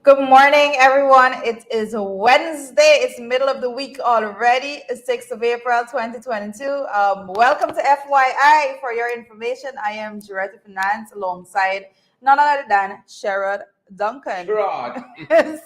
Good morning, everyone. It is Wednesday. It's middle of the week already, 6th of April, 2022. Welcome to FYI. For your information, I am Jaretta Finance alongside none other than Sherrod Duncan. Sherrod.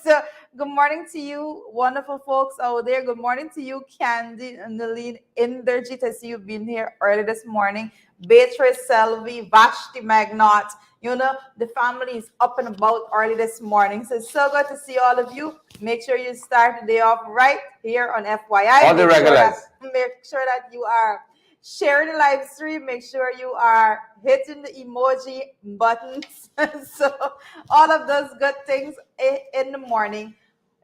So, good morning to you, wonderful folks out there. Good morning to you, Candy and Naleen Inderjit. I see you've been here early this morning. Beatrice Selvi, Vashti Magnot. The family is up and about early this morning. So it's so good to see all of you. Make sure you start the day off right here on FYI. All the regulars. Make sure that you are sharing the live stream. Make sure you are hitting the emoji buttons. So all of those good things in the morning.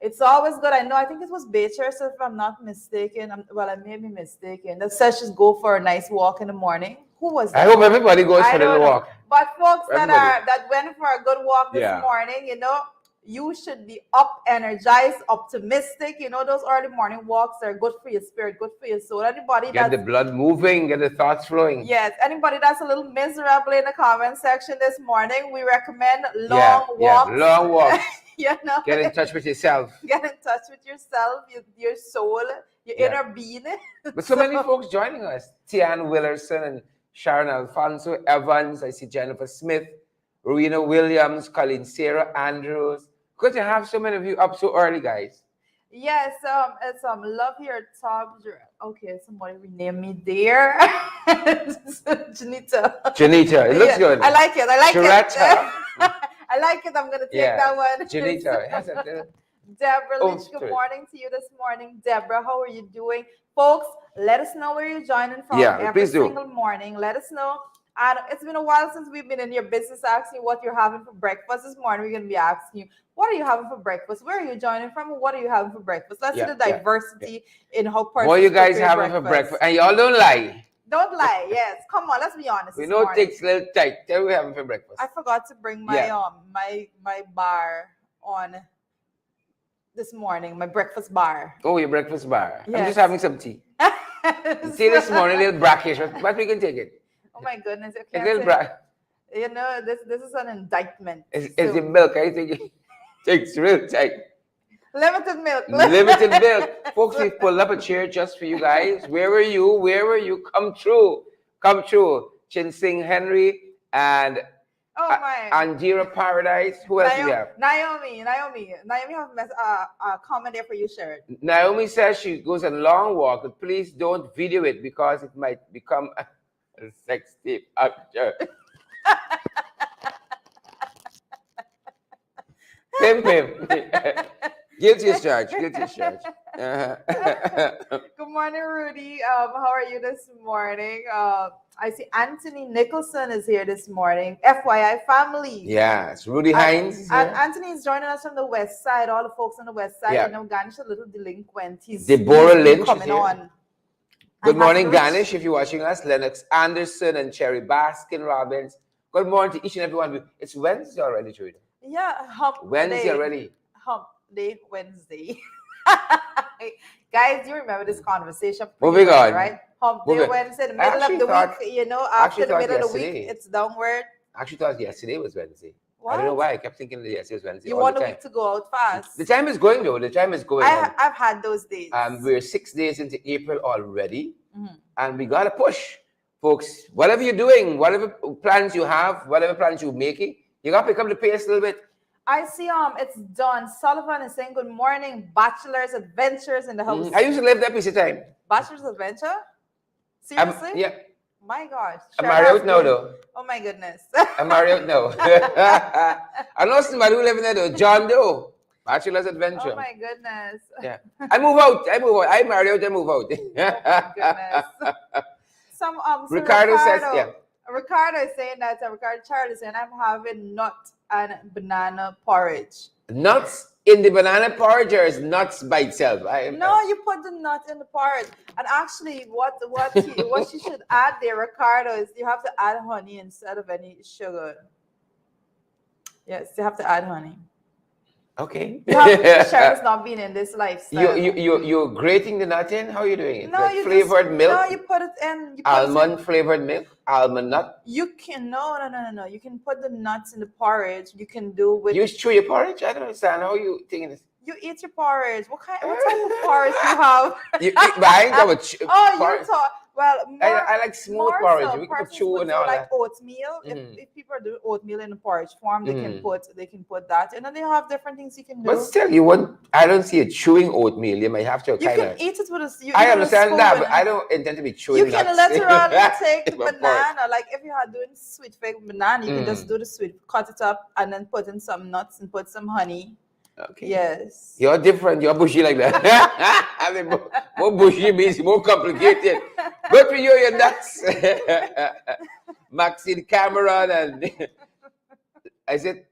It's always good. I think it was Beatrice, if I'm not mistaken. I may be mistaken. That says just go for a nice walk in the morning. Who was that? I hope everybody goes for a little walk. But folks that went for a good walk this morning, you should be up, energized, optimistic. Those early morning walks are good for your spirit, good for your soul. Anybody get the blood moving, get the thoughts flowing. Yes. Anybody that's a little miserable in the comment section this morning, we recommend long walks. Long walks. Get in touch with yourself. Get in touch with yourself, your soul, your inner being. But so many folks joining us. Tian Willerson and Sharon Alfonso Evans. I see Jennifer Smith, Rowena Williams, Colleen Sarah Andrews. Good to have so many of you up so early, guys. Yes, it's love your top. Okay, somebody rename me there. Janita. It looks good. I like it. Sharetta. I like it. I'm gonna take that one. Janita. Deborah Lynch, good morning to you this morning. Deborah, how are you doing? Folks, let us know where you're joining from every single morning. Let us know. And it's been a while since we've been in your business asking what you're having for breakfast. This morning, we're going to be asking you, what are you having for breakfast? Where are you joining from? And what are you having for breakfast? Let's see the diversity in how persons what you guys having for breakfast? And y'all don't lie. Don't lie. Yes. Come on. Let's be honest. We know it takes a little tight. Tell me what we're having for breakfast. I forgot to bring my my bar on this morning, my breakfast bar. Oh, your breakfast bar. Yes. I'm just having some tea. See this morning, a little brackish, but we can take it. Oh my goodness. A little this is an indictment. Is the milk? I think it takes real tight. Limited milk. Limited milk. Folks, we've pulled up a chair just for you guys. Where were you? Where were you? Come true. Come true. Chin Sing Henry and Angira Paradise. Who else do we have? Naomi has a comment there for you, Sharon. Naomi says she goes on a long walk, but please don't video it because it might become a sex tape actor. Pim. Guilty as charged. Good morning, Rudy. How are you this morning? I see Anthony Nicholson is here this morning. FYI family. Yes, Rudy Hines. And Anthony is joining us from the west side. All the folks on the west side. Ganish a little delinquent. He's Deborah Lynch coming on. Good morning, Ganish, if you're watching us. Lennox Anderson and Cherry Baskin Robbins. Good morning to each and every one of you. It's Wednesday already, Judah. Yeah, Wednesday already. Hump Day Wednesday. Guys, do you remember this conversation? Moving on. Right? Hump Day Wednesday, the middle of the week, after the middle of the week, it's downward. I actually thought yesterday was Wednesday. What? I don't know why. I kept thinking that yesterday was Wednesday. You want a week to go out fast. The time is going, though. The time is going. I've had those days. We're 6 days into April already. Mm-hmm. And we got to push. Folks, whatever you're doing, whatever plans you have, whatever plans you're making, you got to pick up the pace a little bit. I see it's done. Sullivan is saying good morning. Bachelor's Adventures in the house. I used to live that piece of time. Bachelor's Adventure? Seriously? Yeah. My gosh. I'm married out now, though. Oh, my goodness. I'm married out now. I know somebody who live in there, though. John Doe. Bachelor's Adventure. Oh, my goodness. Yeah. I move out. I marry out. I move out. Oh, my goodness. Ricardo says, Ricardo is saying that, Ricardo Charles is saying, I'm having nut and banana porridge. Nuts in the banana porridge, or is nuts by itself? No, you put the nut in the porridge. And actually, what you should add there, Ricardo, is you have to add honey instead of any sugar. Yes, you have to add honey. Okay. Sharon has not been in this lifestyle. You're grating the nut in? How are you doing it? No, like you flavored just, milk? No, you put it in. Almond flavored milk? Almond nut? You can, no. You can put the nuts in the porridge. You can do with. You chew your porridge? I don't understand. How you thinking this? You eat your porridge. What type of porridge you have? You eat, but I ain't got porridge. You talk. Well, I like smooth porridge. So we can put chew and all like that. Oatmeal. If people are doing oatmeal in the porridge form, they can put that, and then they have different things you can do. But still, you want. I don't see it chewing oatmeal. You might have to. You can eat it with a. I understand that, but I don't intend to be chewing. You can literally take the banana. Like if you are doing sweet fig banana, you can just do the sweet, cut it up, and then put in some nuts and put some honey. Okay. Yes. You're different. You're bushy like that. I mean, more bushy means more complicated. But for you, you're nuts. Maxine Cameron and is it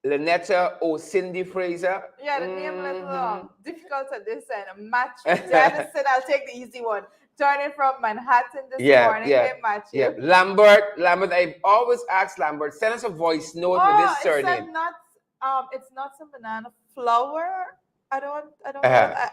Lynetta or Cindy Fraser? Yeah, the name is difficult at this end. Match Janice said, I'll take the easy one. Joining from Manhattan this morning. Yeah, Match yeah. Lambert, I've always asked Lambert, send us a voice note with this surname. It's not some banana flour. I don't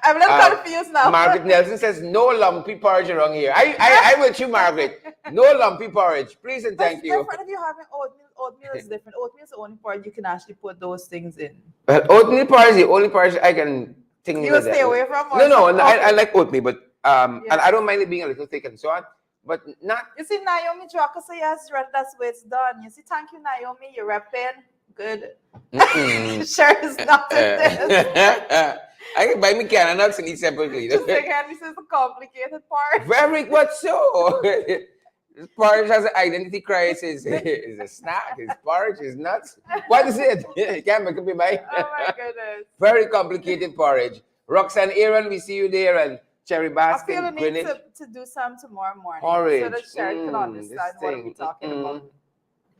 I'm a little confused now. Margaret Nelson says no lumpy porridge around here. I with you, Margaret. No lumpy porridge. Please and thank you. Different if you're having oatmeal is different. Oatmeal is the only porridge you can actually put those things in. Well, oatmeal porridge is the only porridge I can think you will stay away from. No, I like oatmeal, but and I don't mind it being a little thick and so on. But not. You see, Naomi Drucker say yes, that's where it's done. You see, thank you, Naomi. You're repping. Good. Sure is not this. I can buy me can nuts and eat separately. Just like Henry says, a complicated part. Very much so. This porridge has an identity crisis. It's a snack. It's porridge. It's nuts. What is it? You can't make up your mind. Oh my goodness. Very complicated porridge. Roxanne Aaron, we see you there, and Cherry Baskin. I feel the need to do some tomorrow morning. Porridge. So that Sherry can understand what we're talking about.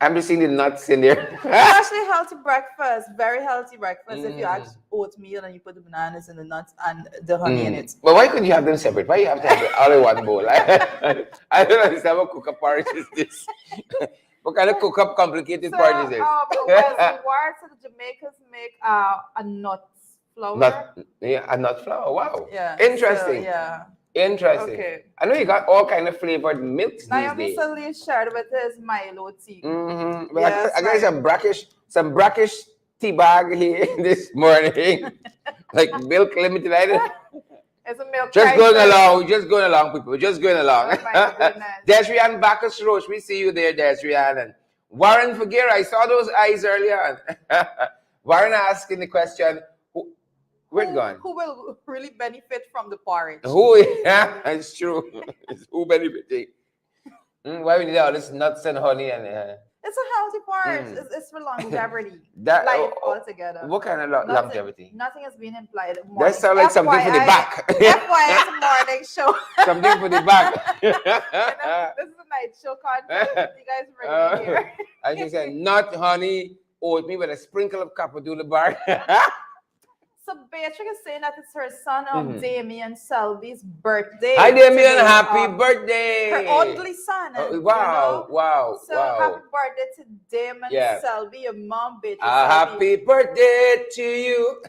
I'm just seeing the nuts in there. It's actually healthy breakfast, very healthy breakfast. If you add oatmeal and you put the bananas and the nuts and the honey in it. But why couldn't you have them separate? Why you have to have it all in one bowl? I don't understand what cook-up porridge is this. What kind of cook-up complicated porridge is this? The words of the Jamaicans make a nut flour. A nut flour. Wow. Yeah. Interesting. So, Interesting. Okay. I know you got all kind of flavored milks Naomi these days. Sully shared with his Milo tea. Well, yes, I got some brackish tea bag here this morning. Like milk limited item. It's a milk. Just going along, people. We're just going along. Oh my goodness. Desrian Bacchus Roche, we see you there, Desrian. And Warren Figuera, I saw those eyes earlier. Warren asking the question, where's gone? Who will really benefit from the porridge? Yeah, it's true. It's who benefiting? Why we need all this nuts and honey and it's a healthy porridge. It's for longevity. Life altogether. What kind of longevity? Nothing has been implied. That sounds like something for the back. FYI, morning show. Something for the back. This is a night show content. You guys bring me here. I just said nut, honey, oatmeal with a sprinkle of cappadula bark. So Beatrice is saying that it's her son Damien Selby's birthday. Hi Damien, happy birthday! Her only son. Wow. So happy birthday to Damien Selby, your mom, Beatrice. Happy birthday to you.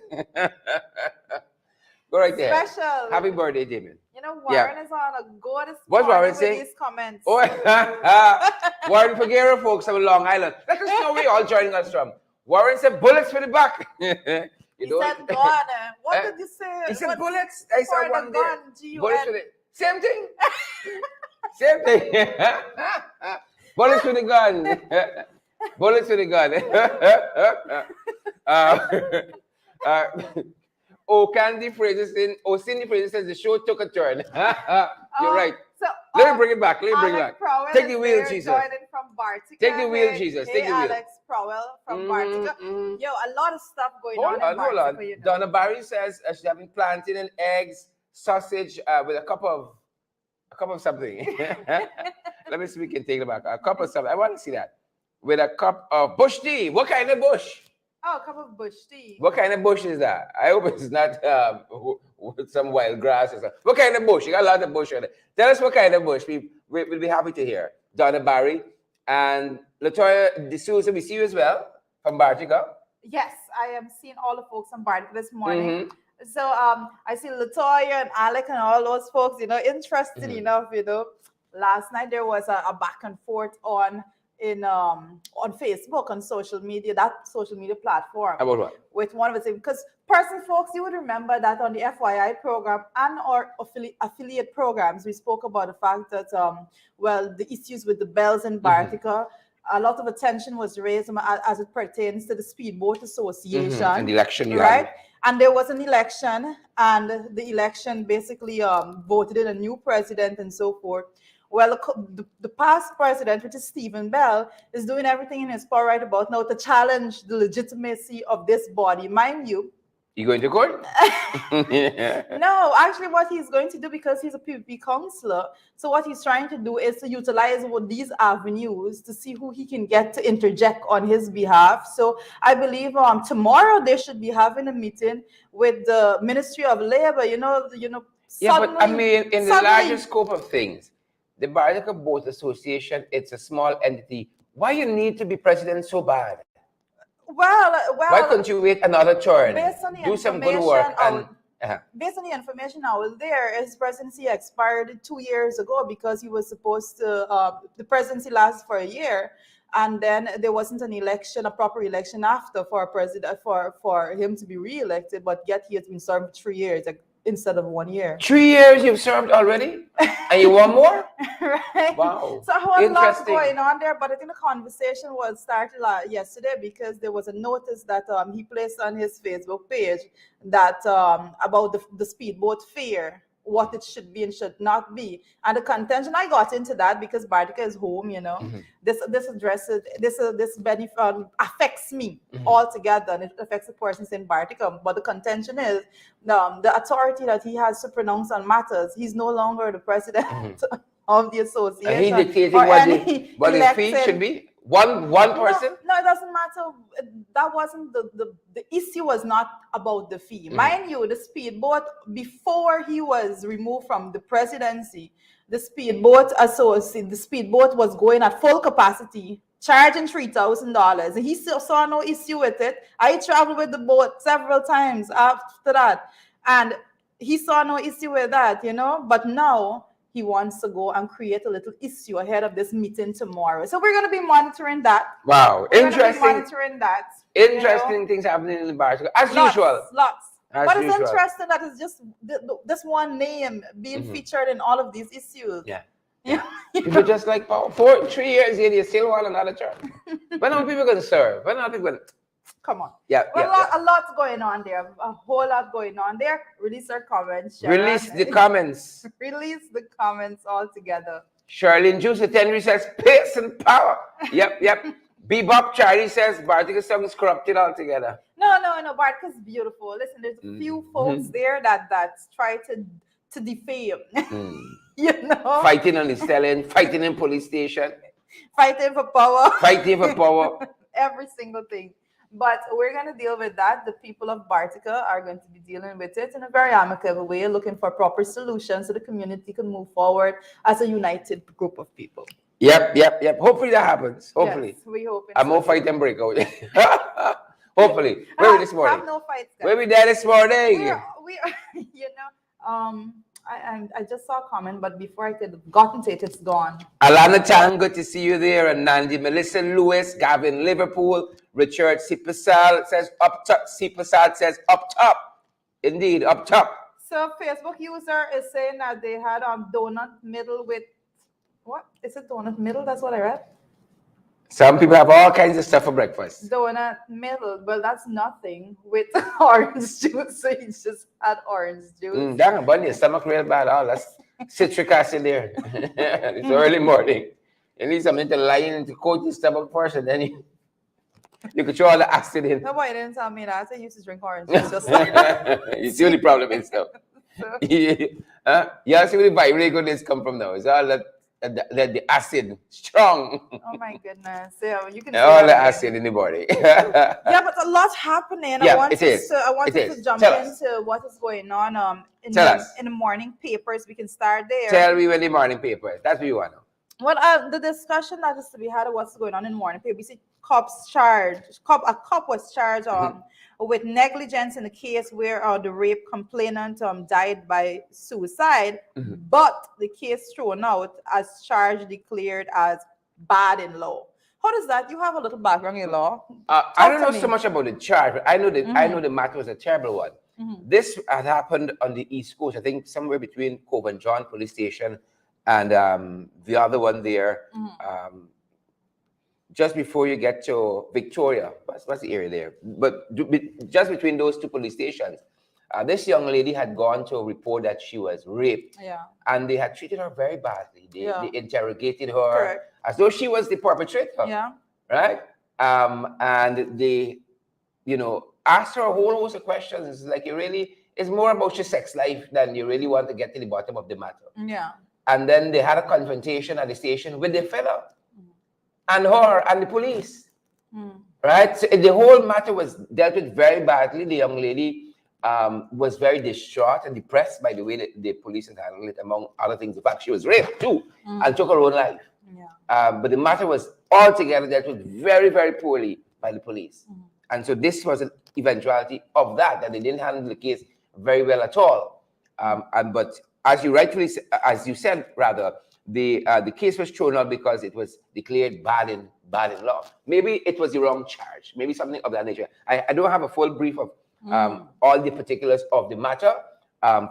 Go right there. Special. Happy birthday, Damien. You know, Warren is on a go this What's Warren saying? These comments. Oh, Warren Figuera, folks, from Long Island. Let us know where you're all joining us from. Warren said bullets for the back. He said gun. What did you say? He said bullets. I saw one there. Bullets for the same thing. Same thing. Bullets for the gun. Bullets for the gun. Cindy Fraser says the show took a turn. You're right. So, let me bring it back. Take the wheel, Jesus. Take the wheel, Jesus. Take the wheel. Alex Prowell from Bartica. Yo, a lot of stuff going on in Bartica. Hold on. Donna Barry says she's having plantain and eggs, sausage with a cup of something. Let me see if we can take it back. A cup of something. I want to see that. With a cup of bush tea. What kind of bush? Oh, a cup of bush tea. What kind of bush is that? I hope it's not with some wild grass or something. What kind of bush? You got a lot of bush on it. Tell us what kind of bush. We'll be happy to hear. Donna Barry and Latoya D'Souza, we see you as well from Bartica. Yes, I am seeing all the folks on Bardica this morning. So I see Latoya and Alec and all those folks, interesting enough, last night there was a back and forth on Facebook, on social media, that social media platform. About what? With one of the things, because person folks, you would remember that on the FYI program and our affiliate programs, we spoke about the fact that the issues with the bells in Bartica, a lot of attention was raised as it pertains to the Speedboat Association and the election, right? And there was an election, and the election basically voted in a new president and so forth. Well, the past president, which is Stephen Bell, is doing everything in his power right about now to challenge the legitimacy of this body. Mind you, you going to court? No, actually what he's going to do, because he's a PvP counselor, so what he's trying to do is to utilize these avenues to see who he can get to interject on his behalf. So I believe tomorrow they should be having a meeting with the Ministry of Labor, Yeah, but I mean, in the larger scope of things, the Bardica Boat Association, it's a small entity. Why you need to be president so bad? Well, why couldn't you wait another turn? Do some good work. Based on the information out there, his presidency expired 2 years ago because he was supposed to. The presidency lasts for a year, and then there wasn't an election, a proper election after for a president for him to be re-elected. But yet he has been served 3 years instead of 1 year. 3 years you've served already, and you want more? Right. Wow. So a whole lot going on there, but I think the conversation was started yesterday because there was a notice that he placed on his Facebook page that about the speedboat fare, what it should be and should not be, and the contention. I got into that because Bardica is home, This addresses this benefit affects me altogether, and it affects the persons in Bardica. But the contention is the authority that he has to pronounce on matters. He's no longer the president of the association. And he dictating what the fee should be. One person? No, it doesn't matter. That wasn't the issue. Was not about the fee. Mind you, the speedboat, before he was removed from the presidency, the speedboat was going at full capacity, charging $3,000. He still saw no issue with it. I traveled with the boat several times after that, and he saw no issue with that, But now he wants to go and create a little issue ahead of this meeting tomorrow. So we're going to be monitoring that. Wow. Interesting. Monitoring that. Interesting things happening in the bar. As usual. Lots. But it's interesting that it's just this one name being featured in all of these issues. Yeah. People just like 3 years in, you still want another term. When are people going to serve? When are people going to... Come on. A lot's going on there. A whole lot going on there. Release our comments, Sharon. Release the comments. Release the comments altogether. Charlene Juice Henry says, pace and power. Yep. Bebop Charlie says, Bardica song is corrupted altogether. No. Bardica's beautiful. Listen, there's a few folks there that try to defame. Fighting on the stellar, fighting in police station. Fighting for power. Every single thing. But we're going to deal with that. The people of Bardica are going to be dealing with it in a very amicable way, looking for proper solutions so the community can move forward as a united group of people. Yep. Hopefully that happens. Hopefully. Yes, we hope. I'm more fight and break out. Hopefully. Where are we this morning? Have no fights, guys. Where we there this morning? We are, I just saw a comment, but before I could have gotten to it, it's gone. Alana Tang, good to see you there. And Nandi, Melissa Lewis, Gavin Liverpool, Richard Sipasal says up top. Sipasal says up top. Indeed, up top. So Facebook user is saying that they had donut middle with, what? Is it donut middle? That's what I read. Some people have all kinds of stuff for breakfast. Donut middle, but that's nothing with orange juice. So you just had orange juice. Damn, but your stomach real bad. Oh, that's citric acid there. It's early morning. You need something to line and to coat your stomach first, and then you control all the acid in. No, boy, didn't tell me that. I used to drink orange juice. Just like you see what the problem is now. Yeah, see where the vibrate goodness come from now. It's all that. The acid strong. Oh my goodness! Yeah, you can. All the acid in the body. Yeah, but a lot's happening. Yeah, I wanted to jump into what is going on. In the morning papers, we can start there. Tell me when the morning papers. That's what you want to know. Well, the discussion that is to be had of what's going on in morning paper. You see, a cop was charged with negligence in the case where the rape complainant died by suicide, but the case thrown out as charge declared as bad in law. How does that? You have a little background in law. I don't know so much about the charge, but I know that I know the matter was a terrible one. This had happened on the East Coast, I think somewhere between Cove and John Police Station and the other one there, just before you get to Victoria. What's the area there? But just between those two police stations, this young lady had gone to report that she was raped. Yeah. And they had treated her very badly. They interrogated her. Correct. As though she was the perpetrator. Yeah. Right? And they, asked her a whole host of questions. It's like, it's more about your sex life than you really want to get to the bottom of the matter. Yeah. And then they had a confrontation at the station with the fella and her and the police. Right? So the whole matter was dealt with very badly. The young lady was very distraught and depressed by the way that the police had handled it, among other things. In fact, she was raped too and took her own life. Yeah. But the matter was altogether dealt with very, very poorly by the police. And so this was an eventuality of that they didn't handle the case very well at all. But as you said, the case was thrown out because it was declared bad in law. Maybe it was the wrong charge, maybe something of that nature. I don't have a full brief of all the particulars of the matter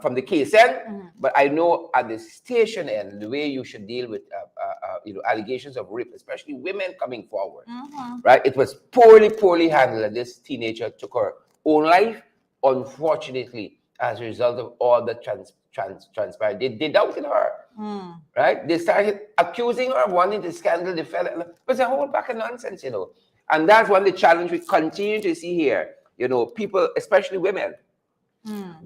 from the case end, but I know at the station end, the way you should deal with allegations of rape, especially women coming forward, right? It was poorly handled, and this teenager took her own life, unfortunately, as a result of all that transpired. They doubted her, right? They started accusing her of wanting to scandal the fella. It was a whole pack of nonsense, And that's one of the challenge we continue to see here. People, especially women,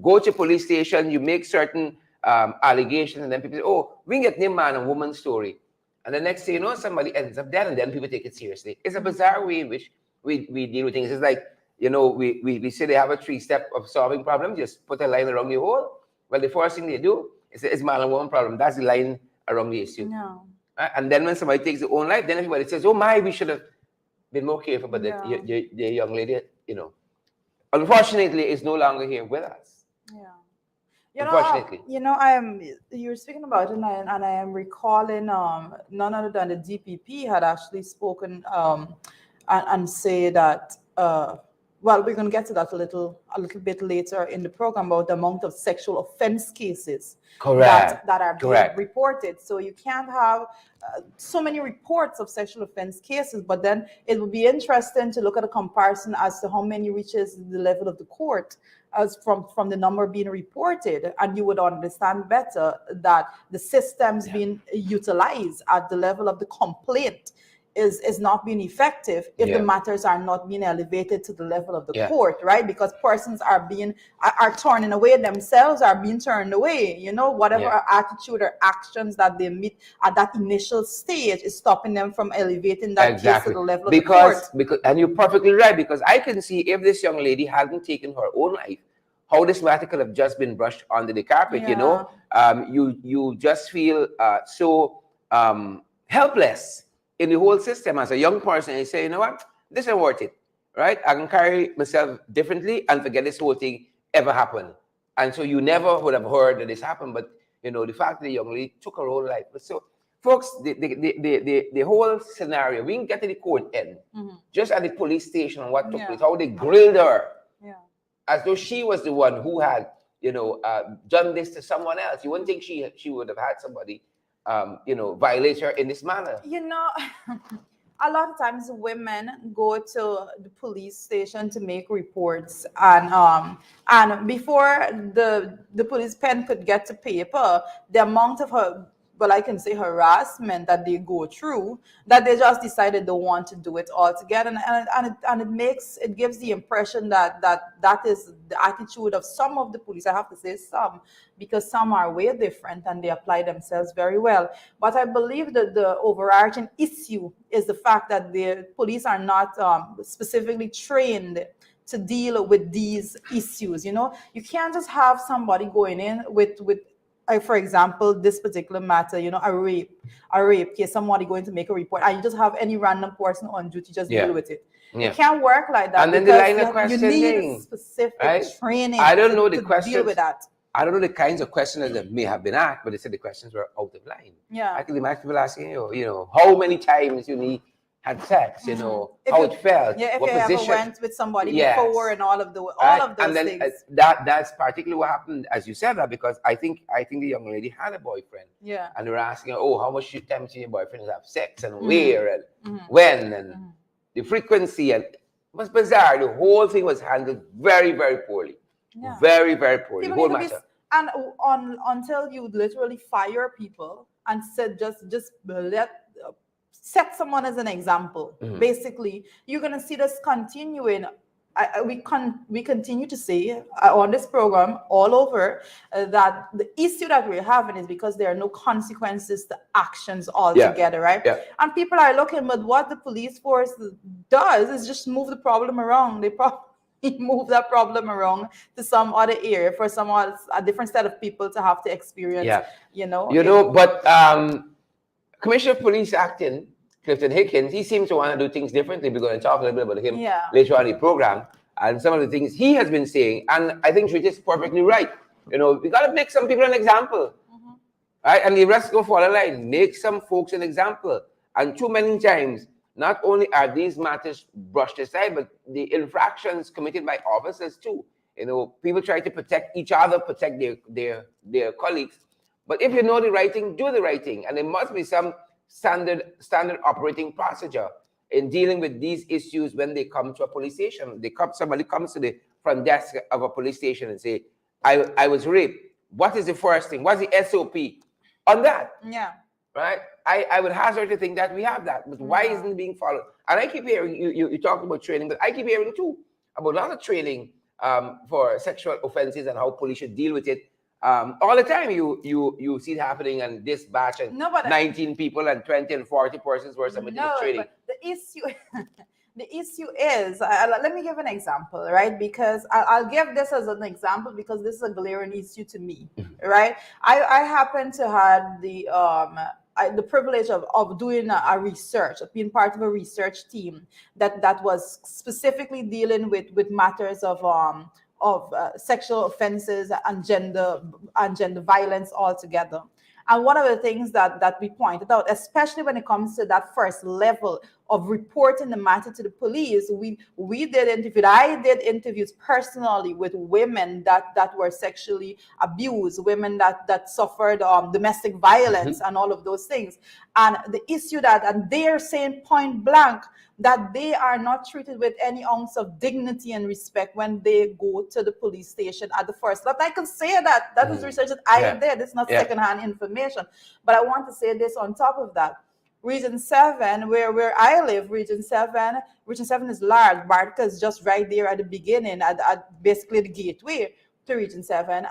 go to police station, you make certain allegations, and then people say, oh, we can get the man and woman story. And the next thing you know, somebody ends up dead, and then people take it seriously. It's a bizarre way in which we deal with things. It's like, we say they have a 3-step of solving problems, just put a line around the hole. Well, the first thing they do is it's man and woman problem. That's the line around the issue. No. And then when somebody takes their own life, then everybody says, oh my, we should have been more careful. But the young lady, unfortunately, is no longer here with us. Yeah. Unfortunately. You're speaking about it, and I am recalling none other than the DPP had actually spoken and say that well, we're going to get to that a little bit later in the program about the amount of sexual offense cases that are being reported. So you can't have so many reports of sexual offense cases, but then it would be interesting to look at a comparison as to how many reaches the level of the court as from the number being reported, and you would understand better that the systems being utilized at the level of the complaint is not being effective if the matters are not being elevated to the level of the court, right? Because persons are turning away themselves, are being turned away, whatever attitude or actions that they meet at that initial stage is stopping them from elevating that case to the level of the court. And you're perfectly right, because I can see if this young lady hadn't taken her own life, how this matter could have just been brushed under the carpet, you just feel so helpless in the whole system as a young person. And you say, you know what, this isn't worth it, right? I can carry myself differently and forget this whole thing ever happened. And so you never would have heard that this happened, but the fact that the young lady took her own life. So folks, the whole scenario, we can get to the court end, just at the police station and what took place, how they grilled her, as though she was the one who had, done this to someone else. You wouldn't think she would have had somebody violate her in this manner. A lot of times women go to the police station to make reports, and before the police pen could get to paper, the amount of harassment that they go through, that they just decided they want to do it all together, and it gives the impression that is the attitude of some of the police. I have to say some, because some are way different and they apply themselves very well. But I believe that the overarching issue is the fact that the police are not specifically trained to deal with these issues. You can't just have somebody going in with for example, this particular matter, a rape case, somebody going to make a report, and you just have any random person on duty just deal with it. It can't work like that, and then the line of because you need questioning, specific right? training I don't know the to questions. deal with that. I don't know the kinds of questions that may have been asked, but they said the questions were out of line. I can imagine people asking you, how many times you had sex, how it felt, if what you position. ever went with somebody before, and all of those and then, things. That's particularly what happened, as you said that, because I think the young lady had a boyfriend. And they were asking her, how much time did your boyfriend have sex, and where, and when, and the frequency, and it was bizarre. The whole thing was handled very, very poorly. Very, very poorly. The whole matter. And until you literally fire people and said just set someone as an example. Basically, you're gonna see this continuing. We continue to say on this program all over that the issue that we're having is because there are no consequences to actions altogether, right? And people are looking, but what the police force does is just move the problem around. They probably move that problem around to some other area for a different set of people to have to experience. But Commissioner of Police acting, Clifton Hickens, he seems to want to do things differently. We're going to talk a little bit about him later on in the program, and some of the things he has been saying. And I think Trish is perfectly right. We got to make some people an example, right? And the rest go follow the line. Make some folks an example. And too many times, not only are these matters brushed aside, but the infractions committed by officers too. People try to protect each other, protect their colleagues. But if you know the right thing, do the right thing. And there must be some standard operating procedure in dealing with these issues when they come to a police station. Somebody comes to the front desk of a police station and say, I was raped. What is the first thing? What's the SOP on that? Right? I would hazard to think that we have that, but why isn't it being followed? And I keep hearing, you talk about training, but I keep hearing too about a lot of training for sexual offenses and how police should deal with it. All the time you see it happening, and this batch and 19 people and 20 and 40 persons were submitted to training. But the issue is, let me give an example, right? Because I'll give this as an example because this is a glaring issue to me, right? I happen to have the privilege of doing a research, of being part of a research team that was specifically dealing with matters of sexual offenses and gender violence altogether. And one of the things that we pointed out, especially when it comes to that first level of reporting the matter to the police, we did interviews. I did interviews personally with women that were sexually abused, women that suffered domestic violence and all of those things. And the issue and they're saying point blank that they are not treated with any ounce of dignity and respect when they go to the police station at the first level. I can say that was research that I did. It's not secondhand information. But I want to say this on top of that. Region 7, where I live, Region 7 is large. Bartka is just right there at the beginning, at basically the gateway to Region 7,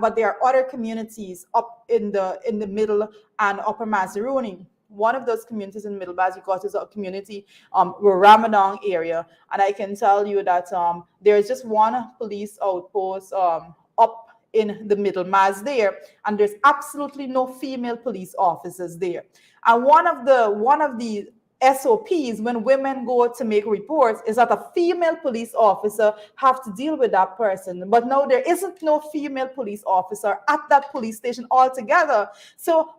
but there are other communities up in the middle and upper Mazaruni. One of those communities in Middle Bazikot is a community, Ramadan area, and I can tell you that there is just one police outpost up in the Middle Maz there, and there's absolutely no female police officers there. And one of the SOPs when women go to make reports is that a female police officer have to deal with that person. But now there isn't no female police officer at that police station altogether. So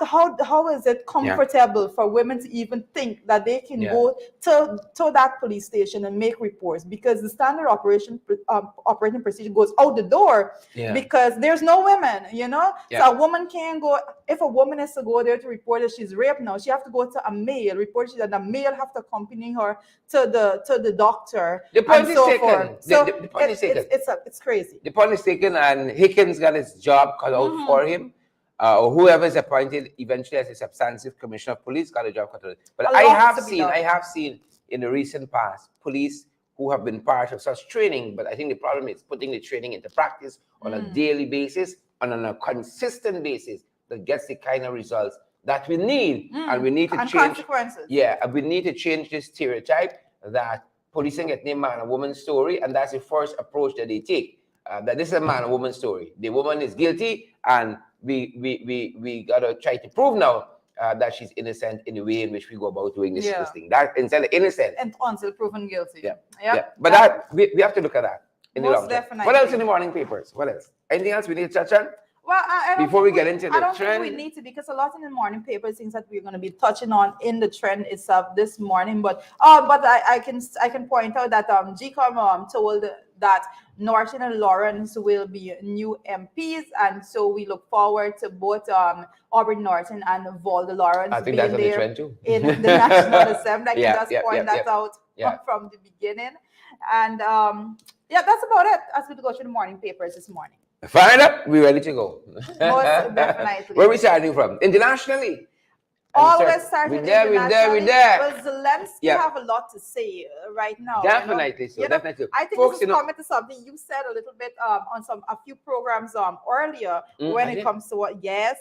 how is it comfortable for women to even think that they can go to that police station and make reports? Because the standard operating procedure goes out the door because there's no women, So a woman can't go. If a woman is to go there to report that she's raped now, she have to go to a male, report that the male have to accompany her to the doctor. The point is taken. The point is taken. It's crazy. The point is taken, and Hickens got his job cut out for him. Or whoever is appointed eventually as a substantive commissioner of police got a job cut out. But I have seen in the recent past police who have been part of such training, but I think the problem is putting the training into practice on a daily basis, and on a consistent basis that gets the kind of results that we need, and we need to change consequences. We need to change this stereotype that policing is a man and woman story, and that's the first approach that they take. That this is a man and woman story. The woman is guilty, and we gotta try to prove now that she's innocent in the way in which we go about doing this thing. That instead of innocent and until proven guilty. Yeah. But that we have to look at that in the long term. Definitely. What else in the morning papers? What else? Anything else we need to touch on? Well, before we get into the I don't trend, think we need to, because a lot in the morning papers things that we're going to be touching on in the trend itself this morning. But I can point out that GCOM told that Norton and Lawrence will be new MPs, and so we look forward to both Aubrey Norton and Valda Lawrence I think being that's on the there trend too. in the National Assembly. I can just point that out from the beginning. And that's about it as we go through the morning papers this morning. Fired up, we're ready to go. Most definitely. Where are we starting from? Internationally? Always starting internationally. There. Well, Zelensky have a lot to say right now. Definitely so. Definitely. I think this is coming to something you said a little bit on a few programs earlier when it comes to what. Yes.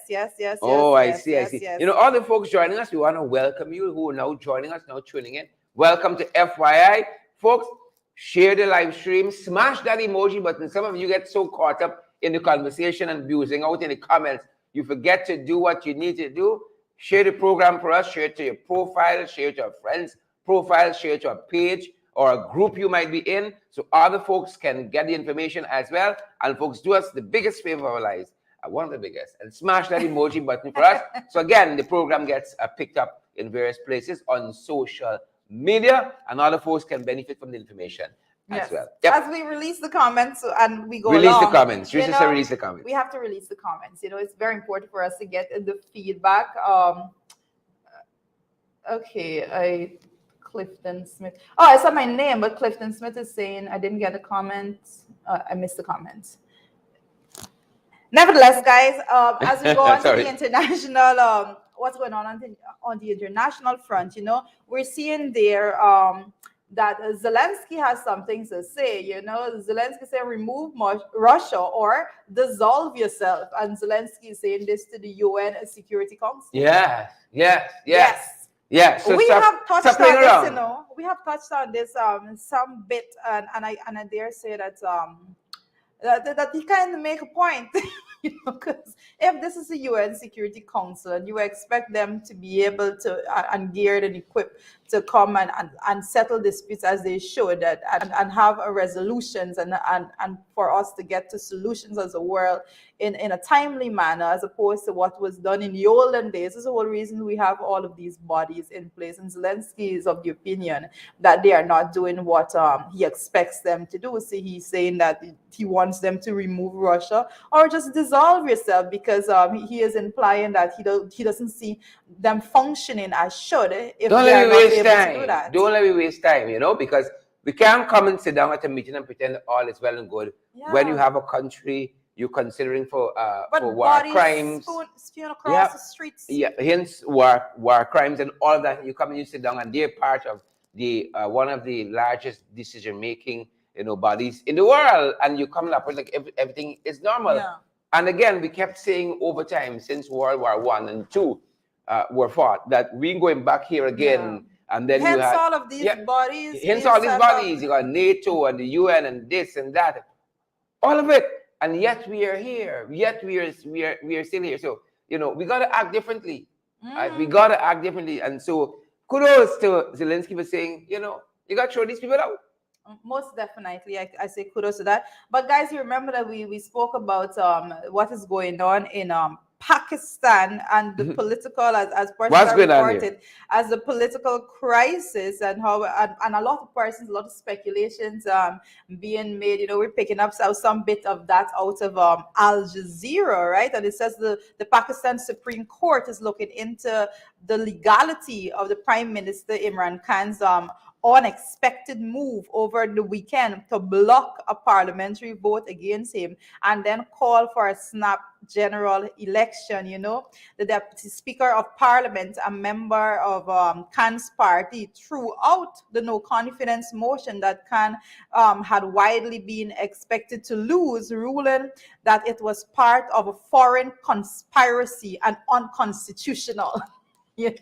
Oh, I see. You know, all the folks joining us, we want to welcome you who are now joining us, now tuning in. Welcome to FYI, folks. Share the live stream, smash that emoji button. Some of you get so caught up in the conversation and abusing out in the comments, you forget to do what you need to do. Share the program for us, share it to your profile, share it to your friends' profile, share it to a page or a group you might be in, so other folks can get the information as well. And folks, do us the biggest favor of our lives, one of the biggest, and smash that emoji button for us. So again, the program gets picked up in various places on social media, and other folks can benefit from the information as well. As we release the comments and we go release along, the comments. You just say release the comments. We have to release the comments. You know, it's very important for us to get the feedback. Clifton Smith. Oh, I saw my name, but Clifton Smith is saying I didn't get a comment. I missed the comment. Nevertheless, guys, as we go on to the international, what's going on the international front, you know, we're seeing there that Zelensky has something to say. You know, Zelensky said, remove Russia or dissolve yourself. And Zelensky is saying this to the UN Security Council. Yes. So we have touched on this, you know. We have touched on this some bit, and I dare say that that he kind of make a point. You know, because if this is the UN Security Council and you expect them to be able to and geared and equipped to come and settle disputes as they should and have a resolutions and for us to get to solutions as a world in a timely manner, as opposed to what was done in the olden days. This is the whole reason we have all of these bodies in place. And Zelensky is of the opinion that they are not doing what he expects them to do. So he's saying that he wants them to remove Russia or just dissolve yourself, because he is implying that he doesn't see them functioning as should if Don't they are let me not waste able time. to do that. Don't let me waste time, you know, because we can't come and sit down at a meeting and pretend all is well and good when you have a country you're considering for war crimes, spewing across the streets. Hence war crimes and all that. You come and you sit down, and they're part of the one of the largest decision making bodies in the world, and you come up with like everything is normal. Yeah. And again, we kept saying over time since World War I and II were fought that we're going back here again. And then hence you had all of these bodies. Hence all these bodies. You got NATO and the UN and this and that, all of it. And yet we are here. Yet we are still here. So we got to act differently. We got to act differently. And so kudos to Zelensky for saying, you got to throw these people out. Most definitely, I say kudos to that. But guys, you remember that we spoke about what is going on in Pakistan and the political, as persons reported, as the political crisis, and how and a lot of persons, a lot of speculations being made. We're picking up some bit of that out of Al Jazeera, right? And it says the Pakistan Supreme Court is looking into the legality of the Prime Minister Imran Khan's unexpected move over the weekend to block a parliamentary vote against him and then call for a snap general election. The Deputy Speaker of Parliament, a member of Khan's party, threw out the no confidence motion that Khan had widely been expected to lose, ruling that it was part of a foreign conspiracy and unconstitutional.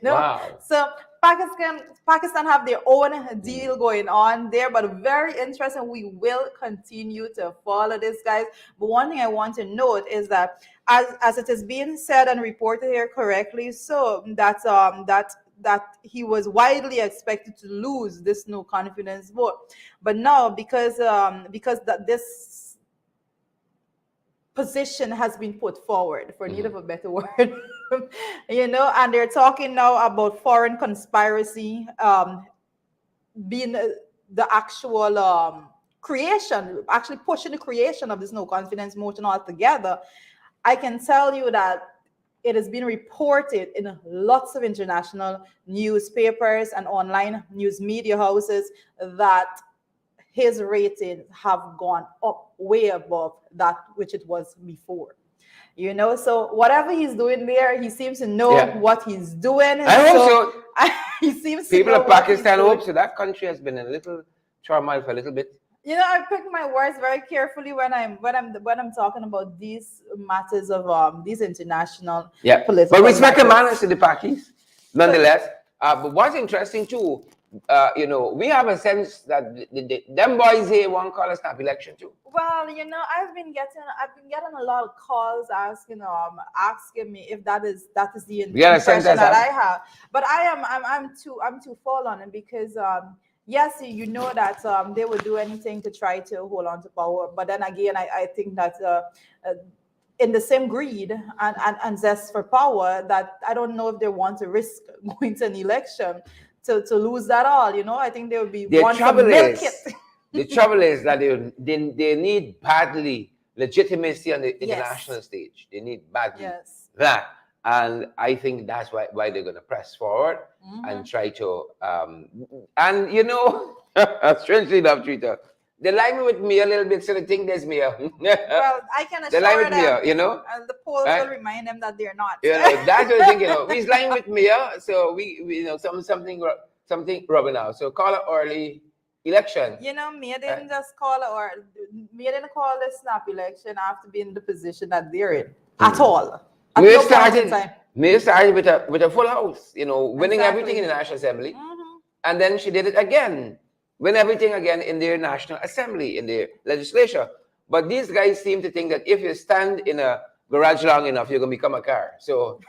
Wow. So Pakistan have their own deal going on there, but very interesting. We will continue to follow this, guys. But one thing I want to note is that as it is being said and reported here correctly, so that he was widely expected to lose this no confidence vote, but now because that this position has been put forward, for need of a better word, and they're talking now about foreign conspiracy being the actual creation, actually pushing the creation of this no confidence motion altogether. I can tell you that it has been reported in lots of international newspapers and online news media houses that his ratings have gone up way above that which it was before. So whatever he's doing there, he seems to know what he's doing. And also, he seems people to know of Pakistan hope so. That country has been a little turmoil for a little bit. I pick my words very carefully when I'm talking about these matters of these international political. But respect the manners to the Pakis, nonetheless. But what's interesting too, we have a sense that them boys here won't call a snap election too. Well, I've been getting a lot of calls asking me if that is the impression that I have. But I'm too full on it because yes, that they would do anything to try to hold on to power. But then again, I think that in the same greed and zest for power, that I don't know if they want to risk going to an election to lose that all. I think they would be wanting to milk it. The trouble is that they need badly legitimacy on the international stage. They need badly that. And I think that's why they're going to press forward and try to, strangely enough, Twitter, they lie me with me a little bit, so they think there's me. Well, I can assure them, the polls will remind them that they're not. That's what I think, he's lying with me, so we something rubbing out. So call it early election. Me didn't just call it, me didn't call the snap election after being in the position that they're in at all. May started with a full house, winning everything in the National Assembly. And then she did it again, win everything again in their National Assembly, in their legislature. But these guys seem to think that if you stand in a garage long enough, you're going to become a car. So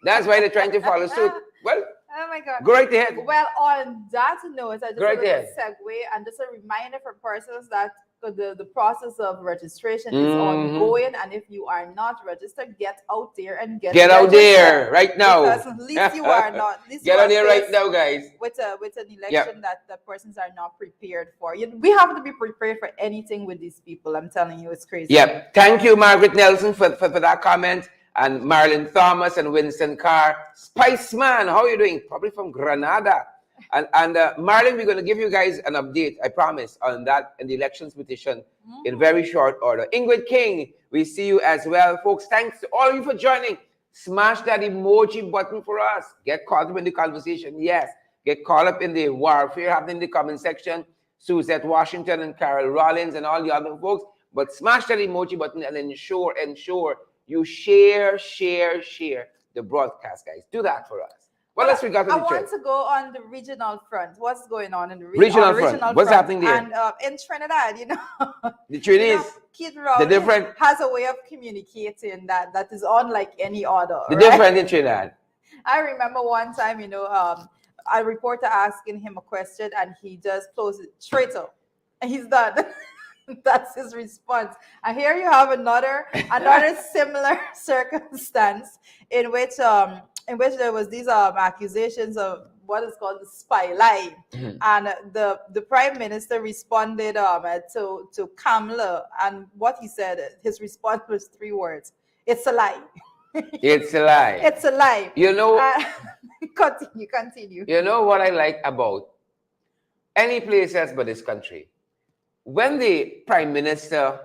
that's why they're trying to follow suit. Well, oh my God. Go right ahead. Well, on that note, I just want to segue and just a reminder for persons that the process of registration is ongoing, and if you are not registered, get out there and get out there right now. Because at least you are not. Get out there right now, guys. With an election that the persons are not prepared for. We have to be prepared for anything with these people. I'm telling you, it's crazy. Yep. Thank you, Margaret Nelson, for that comment. And Marilyn Thomas and Winston Carr. Spice Man, how are you doing? Probably from Granada. And Marilyn, we're going to give you guys an update, I promise, on that and the elections petition in very short order. Ingrid King, we see you as well. Folks, thanks to all of you for joining. Smash that emoji button for us. Get caught up in the conversation. Yes, get caught up in the warfare happening in the comment section. Suzette Washington and Carol Rollins and all the other folks. But smash that emoji button and ensure you share the broadcast, guys. Do that for us. What else we got? I want to go on the regional front. What's going on in the regional front? What's happening there? And in Trinidad, the Trinidad, Kid Rowley has a way of communicating that is unlike any other. The different in Trinidad. I remember one time, a reporter asking him a question, and he just closed it straight up, and he's done. That's his response. And here you have another similar circumstance in which there was these accusations of what is called the spy lie, and the prime minister responded to Kamala, and what he said, his response was 3 words: "It's a lie." It's a lie. It's a lie. Continue. You know what I like about any place else but this country? When the prime minister,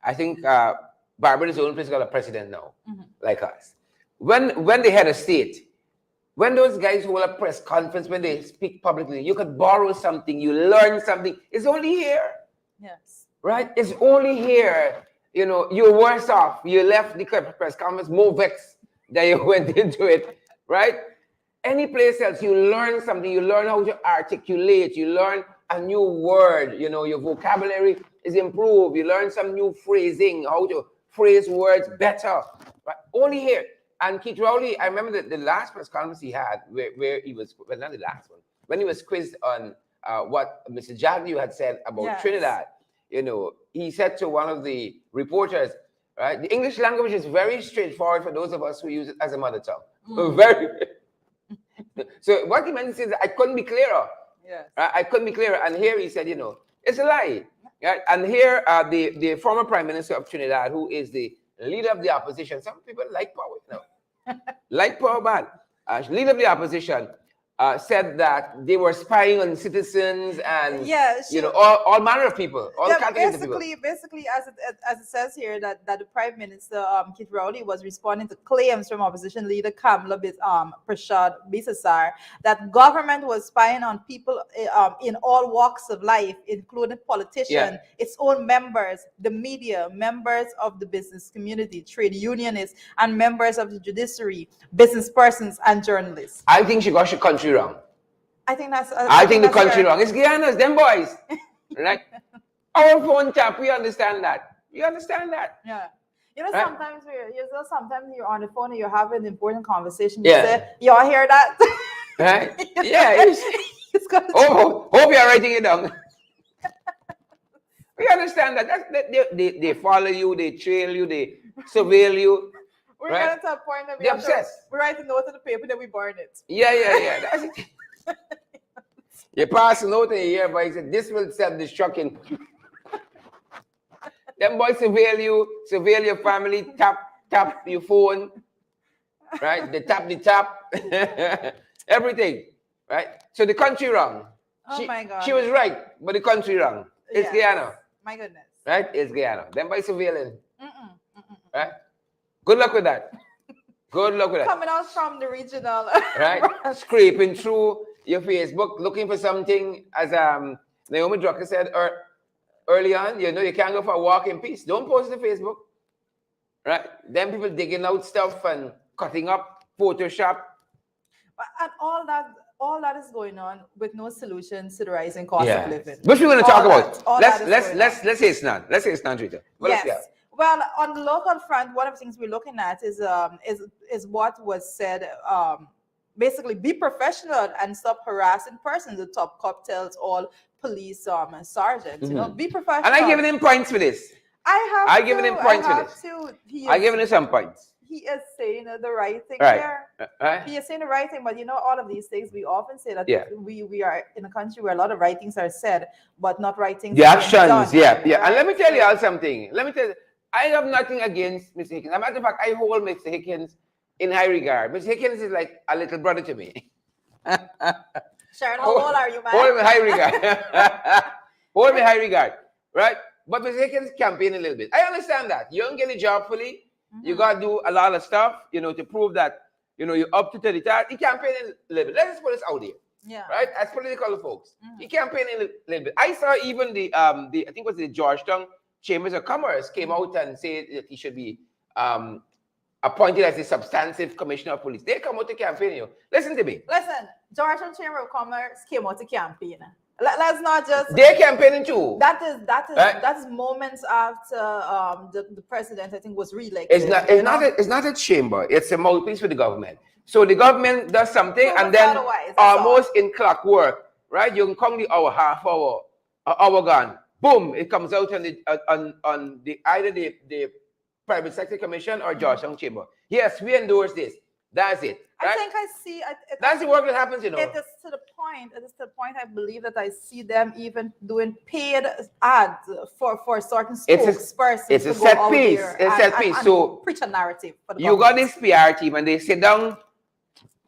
I think Barbara is the only place got a president now, like us. When they had a state, when those guys hold a press conference, when they speak publicly, you could borrow something, you learn something. It's only here. Yes. Right? It's only here. You're worse off. You left the press conference more vexed than you went into it. Right? Any place else, you learn something. You learn how to articulate. You learn a new word. You know, your vocabulary is improved. You learn some new phrasing, how to phrase words better. But only here. And Keith Rowley, I remember the last press conference he had where he was, well, not the last one, when he was quizzed on what Mr. Jagnew had said about Trinidad. You know, he said to one of the reporters, right, the English language is very straightforward for those of us who use it as a mother tongue. Very. So what he meant to say is, I couldn't be clearer. Yes. Right? I couldn't be clearer. And here he said, you know, it's a lie. Right? And here, the former Prime Minister of Trinidad, who is the leader of the opposition, some people like power, you know, like power bad. Leader of the opposition said that they were spying on citizens and you know, all manner of people, all categories of people. Basically, as it says here, that the Prime Minister Keith Rowley was responding to claims from opposition leader Kamala Prashad Bisasar that government was spying on people in all walks of life, including politicians, its own members, the media, members of the business community, trade unionists, and members of the judiciary, business persons, and journalists. I think she got your country wrong. I think that's. I think the country wrong. It's Guyana's, them boys, right? Our phone tap. We understand that. You understand that? Yeah. You know, sometimes sometimes you're on the phone and you're having an important conversation. You say, "Y'all hear that?" Right? Yeah. Hope you're writing it down. We understand that. They follow you. They trail you. They surveil you. We're getting to a point that we're obsessed. We write a note on the paper, then we burn it. Yeah. That's it. You pass a note in a year, but he said, this will self-destructing. Them boys surveil you, surveil your family, tap your phone, right? They tap, everything, right? So the country wrong. My God. She was right, but the country wrong. It's Guyana. My goodness. Right? It's Guyana. Them boys surveilling. Right? Good luck with that. Good luck with that. Coming out from the regional. Right? Scraping through your Facebook, looking for something, as Naomi Drucker said early on, you know, you can't go for a walk in peace. Don't post it to Facebook. Right? Then people digging out stuff and cutting up, Photoshop. And all that is going on with no solutions to the rising cost of living. Which we're going to talk about. Let's say it's not. Let's say it's not, Rita. Yes. Well, on the local front, one of the things we're looking at is what was said. Basically, be professional and stop harassing persons. The top cop tells all police sergeants, you know, be professional. And I given him points for this. I given him points for this. I given him some points. He is saying the right thing there. He is saying the right thing, but you know, all of these things, we often say that we are in a country where a lot of right things are said, but not right things. The actions, right? And let me tell you all something. I have nothing against Mr. Hickens. As a matter of fact, I hold Mr. Hickens in high regard. Mr. Hickens is like a little brother to me. Sharon, how old are you, man? Hold him in high regard. Hold him in high regard, right? But Mr. Hickens campaign a little bit. I understand that. You don't get a job fully. You got to do a lot of stuff, you know, to prove that, you know, you're up to the task. He campaigning a little bit. Let's put this out there. Yeah. Right? As political folks. He campaigning a little bit. I saw even the I think it was the Georgetown Chambers of Commerce came out and said that he should be appointed as the substantive commissioner of police. They come out to campaign you. Listen to me. Listen, Georgetown Chamber of Commerce came out to campaign. Let's not just. They're campaigning too. That is moments after the president, I think, was reelected. It's not a chamber. It's a mouthpiece for the government. So the government does something, and then almost in clockwork, right? You can count the hour, half hour, hour gone. Boom! It comes out on the either the private sector commission or Georgetown Chamber. Yes, we endorse this. That's it. Right? I think I see. That's the work that happens, you know. It is to the point. I believe that I see them even doing paid ads for certain spokespersons. It's a set piece. It's a set piece. So preach a narrative. For the you got this PR team, and they sit down,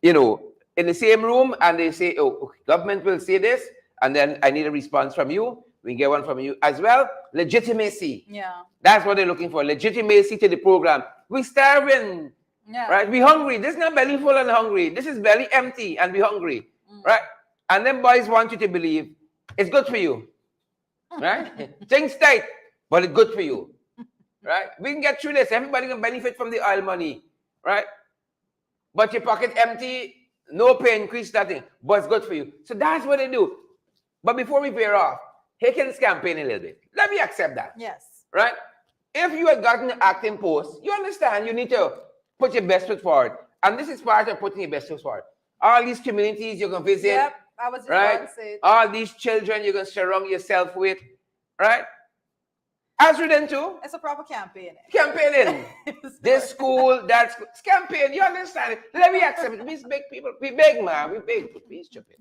you know, in the same room, and they say, "Oh, government will say this, and then I need a response from you. We get one from you as well. Legitimacy. Yeah. That's what they're looking for. Legitimacy to the program. We're starving. Yeah. Right? We hungry. This is not belly full and hungry. This is belly empty and we hungry. Right? And then boys want you to believe it's good for you. Right? Things tight, but it's good for you. Right? We can get through this. Everybody can benefit from the oil money. Right? But your pocket empty, No pay increase, nothing. But it's good for you. So that's what they do. But before we veer off, Hickens campaign a little bit. Let me accept that. Yes. Right? If you had gotten an acting post, you understand you need to put your best foot forward. And this is part of putting your best foot forward. All these communities you're going to visit. Yep, I was just right? about to say it. All these children you're going to surround yourself with. Right? As written too. It's a proper campaign. Campaigning. This school, that school. It's campaign. You understand it? Let me accept it. We big people. We big, man. We big. We stupid.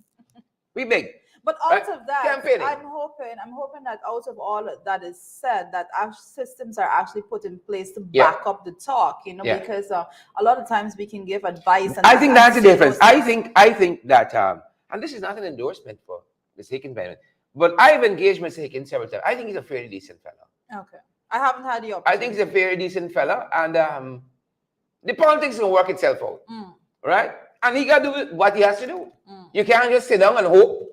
We big. But out of that, campaigning. I'm hoping that out of all that is said, that our systems are actually put in place to back up the talk, because a lot of times we can give advice. And I think that's the difference. I think that, and this is not an endorsement for Mr. Hickens, but I've engaged Mr. Hickens several times. I think he's a fairly decent fellow. Okay. I haven't had the opportunity. I think he's a very decent fella, and the politics will work itself out, right? And he got to do what he has to do. You can't just sit down and hope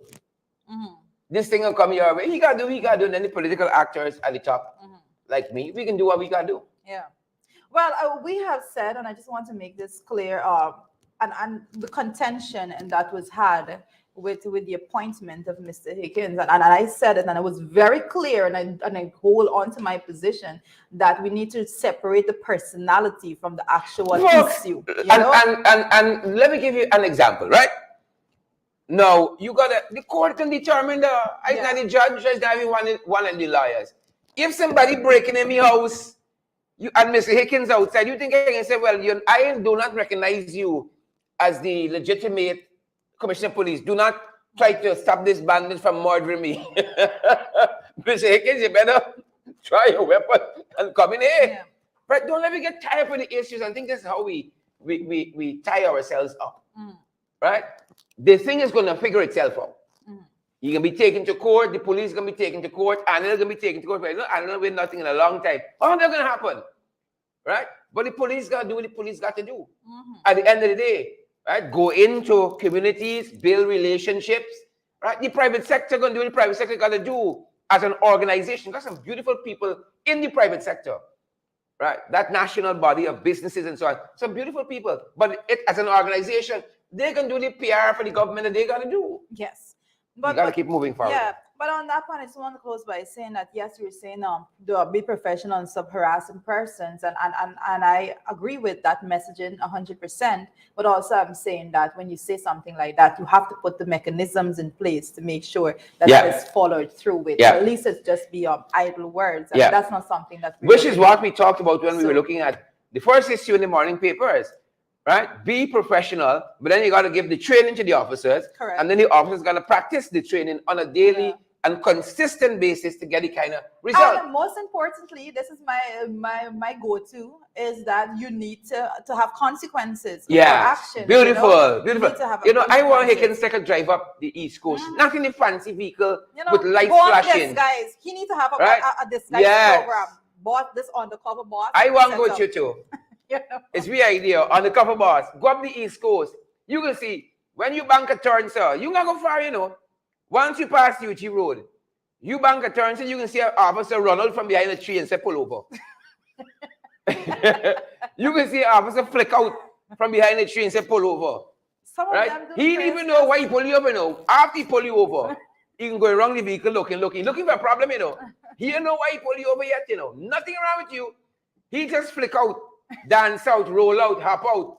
this thing will come your way. He got to do, and then the political actors at the top, like me, we can do what we got to do. Yeah. Well, we have said, and I just want to make this clear, and the contention and that was had with the appointment of Mr. Hickens, and I said it, and I was very clear, and I hold on to my position that we need to separate the personality from the actual issue. And let me give you an example, right? No, the court can determine it's not the judge, it's not even one of the lawyers. If somebody breaking in my house, and Mr. Hickens outside, you think I can say, well, I do not recognize you as the legitimate Commissioner of Police. Do not try to stop this bandit from murdering me. Mr. Hickens, you better try your weapon and come in here. Yeah. Right? Don't let me get tired with the issues. I think that's how we tie ourselves up. Right? The thing is going to figure itself out. You're going to be taken to court. The police is going to be taken to court. And they're going to be taken to court. I don't know, with nothing in a long time. How is that going to happen? Right? But the police got to do what the police got to do. At the end of the day, right? Go into communities, build relationships. Right? The private sector going to do what the private sector got to do as an organization. Got some beautiful people in the private sector. Right? That national body of businesses and so on. Some beautiful people. But as an organization, they can do the PR for the government that they got to do. Yes. But you got to keep moving forward. Yeah. But on that point, I just want to close by saying that, yes, you were saying be professional and stop harassing persons. And I agree with that messaging 100%. But also I'm saying that when you say something like that, you have to put the mechanisms in place to make sure that that is followed through with. At least it's just be idle words. And that's not something that Which is what we talked about when we were looking at the first issue in the morning papers. Right? Be professional, but then you got to give the training to the officers. Correct. And then the officers got to practice the training on a daily and consistent basis to get the kind of result. And most importantly, this is my go-to, is that you need to have consequences for action. Beautiful, beautiful. I want Hickens to take a drive up the East Coast. Not in a fancy vehicle with lights flashing. Guys, he needs to have a disguise program. Bought this undercover boss. I want to go with you too. It's the idea. Undercover boss. Go up the East Coast. You can see when you bank a turn, sir. You not go far, Once you pass UT Road, you bank a turn, so you can see an officer run out from behind a tree and say, pull over. You can see an officer flick out from behind a tree and say, pull over. Right? He didn't even know why he pull you over, After he pull you over, he can go around the vehicle looking for a problem, He didn't know why he pull you over yet, Nothing wrong with you. He just flick out, dance out, roll out, hop out.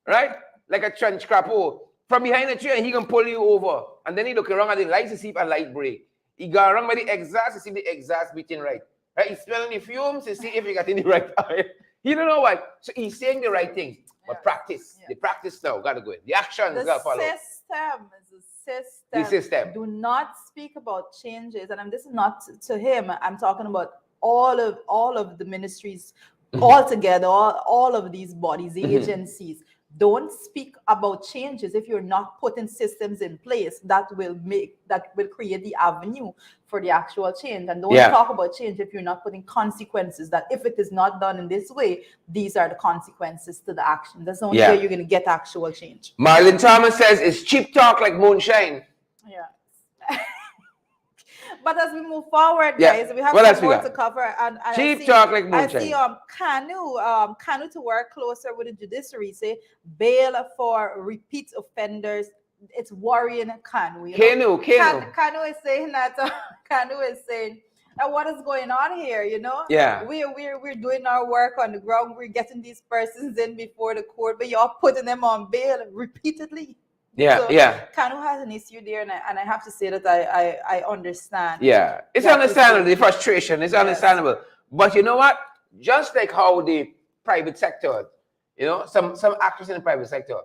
Right? Like a trench crapo. From behind a tree, and he can pull you over. And then he look around at the lights to see if a light break. He go around by the exhaust to see the exhaust beating right. Right? He's smelling the fumes to see if he got in the right oil. He don't know why. So he's saying the right things. But practice. The practice now. Gotta go in. The actions gotta follow. The system. Do not speak about changes. And this is not to him. I'm talking about all of the ministries all together, all of these bodies, the agencies. Don't speak about changes if you're not putting systems in place that will create the avenue for the actual change. And don't talk about change if you're not putting consequences, that if it is not done in this way, these are the consequences to the action. That's the only way you're going to get actual change. Marlon Thomas says it's cheap talk like moonshine. Yeah. But as we move forward, guys, we have some more to cover. And cheap talk like moonshine. I see Kanu to work closer with the judiciary. Say bail for repeat offenders. It's worrying Kanu. Kanu is saying that. Kanu is saying. Now, what is going on here? Yeah, we're doing our work on the ground. We're getting these persons in before the court, but you're putting them on bail repeatedly. Yeah, so Kanu has an issue there, and I have to say that I understand. Yeah, it's understandable. The frustration is understandable. But you know what? Just like how the private sector, some actors in the private sector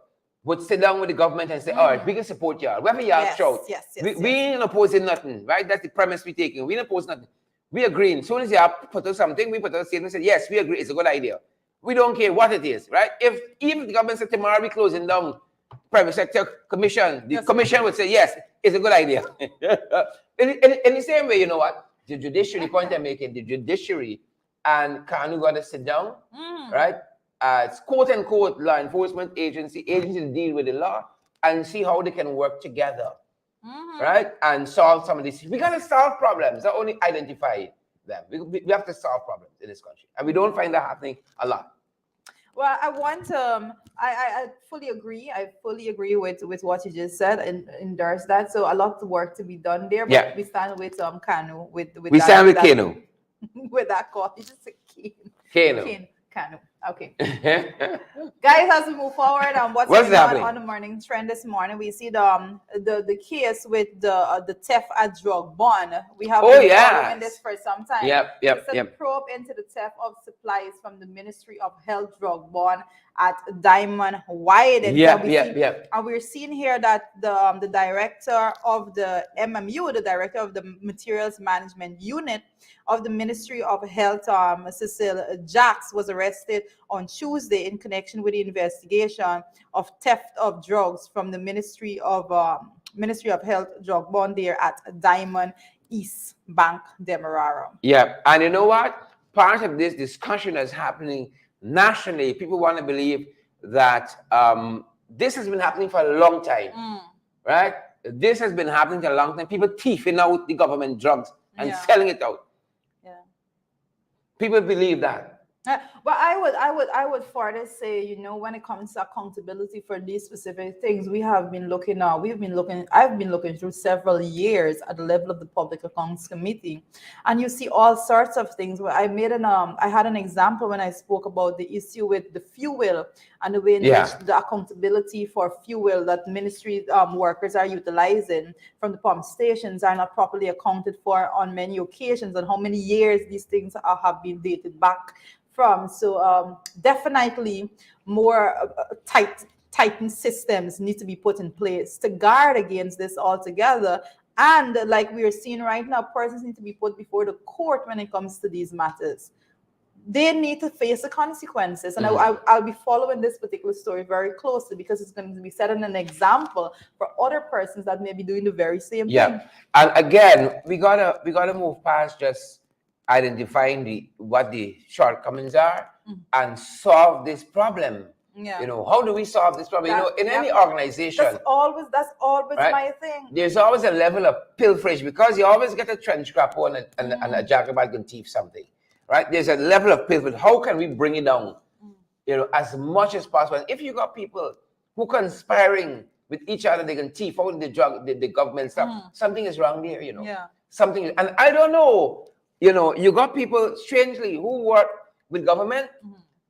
would sit down with the government and say, all right, we can support y'all. Whatever y'all shout. We ain't opposing nothing, right? That's the premise we're taking. We ain't opposing nothing. We agree. As soon as y'all put out something, we put out a statement and say, yes, we agree. It's a good idea. We don't care what it is, right? If even the government said tomorrow we're closing down private sector commission, the commission would say, yes, it's a good idea. in the same way, you know what? The judiciary, the point I'm making, the judiciary and Kanu got to sit down, right? It's quote unquote law enforcement agency to deal with the law and see how they can work together, right? And solve some of these. We got to solve problems, not only identify them. We have to solve problems in this country. And we don't find that happening a lot. Well, I want I fully agree. I fully agree with what you just said and endorse that. So a lot of work to be done there. But we stand with Kanu with we stand with Kanu. With that call. You just say Kanu. Okay. Guys, as we move forward on what's going on the morning trend this morning, we see the case with the theft at drug bond. We have been following this for some time. It's a probe into the theft of supplies from the Ministry of Health drug bond at Diamond Wide. And we're seeing here that the director of the MMU, the director of the Materials Management Unit of the Ministry of Health, Cecil Jacks, was arrested on Tuesday in connection with the investigation of theft of drugs from the Ministry of Health drug bond there at Diamond East Bank, Demerara. Yeah, and you know what? Part of this discussion is happening nationally. People want to believe that this has been happening for a long time, right? This has been happening for a long time. People thieving out the government drugs and selling it out. People believe that. Well, I would further say, when it comes to accountability for these specific things, I've been looking through several years at the level of the Public Accounts Committee, and you see all sorts of things. Where I had an example when I spoke about the issue with the fuel and the way in which the accountability for fuel that ministry workers are utilizing from the pump stations are not properly accounted for on many occasions, and how many years these things have been dated back from. So definitely more tightened systems need to be put in place to guard against this altogether. And like we are seeing right now, persons need to be put before the court when it comes to these matters. They need to face the consequences. And I'll be following this particular story very closely because it's going to be setting an example for other persons that may be doing the very same thing. And again, we gotta move past just identifying what the shortcomings are and solve this problem. How do we solve this problem? In any organization, that's always right? My thing. There's always a level of pilferage because you always get a trench crap on and a jackabat can thief something, right? There's a level of pilferage. How can we bring it down? As much as possible. And if you got people who conspiring with each other, they can thief out the government stuff. Something is wrong there, Something, and I don't know. You got people strangely who work with government,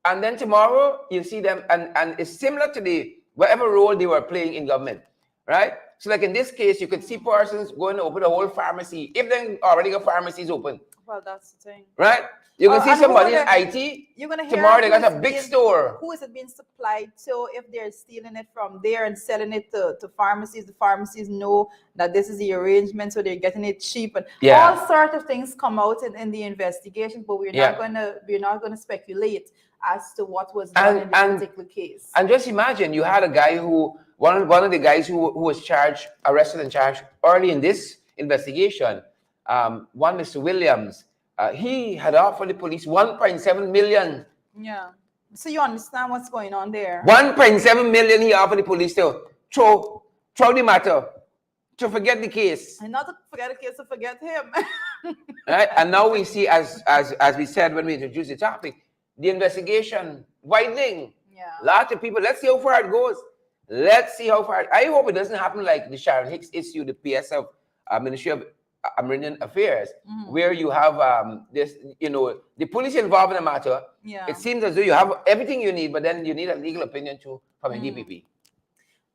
and then tomorrow you see them, and it's similar to whatever role they were playing in government, right? So, like in this case, you could see persons going to open a whole pharmacy if they already got pharmacies open. Well, that's the thing, right? You can see somebody in IT. You're gonna hear tomorrow they got a big store. Who is it being supplied to? If they're stealing it from there and selling it to pharmacies, the pharmacies know that this is the arrangement, so they're getting it cheap. And all sorts of things come out in the investigation, but we're not gonna speculate as to what was done in this particular case. And just imagine you had a guy one of the guys who was arrested and charged early in this investigation. One Mr. Williams. He had offered the police 1.7 million. Yeah. So you understand what's going on there. 1.7 million he offered the police to throw the matter to forget the case. And not to forget the case, to forget him. Right? And now we see, as we said when we introduced the topic, the investigation widening. Yeah. Lots of people, let's see how far it goes. Let's see how far. I hope it doesn't happen like the Sharon Hicks issue, the PS of Ministry of American Affairs, where you have this, the police involved in the matter. Yeah. It seems as though you have everything you need, but then you need a legal opinion too from a DPP.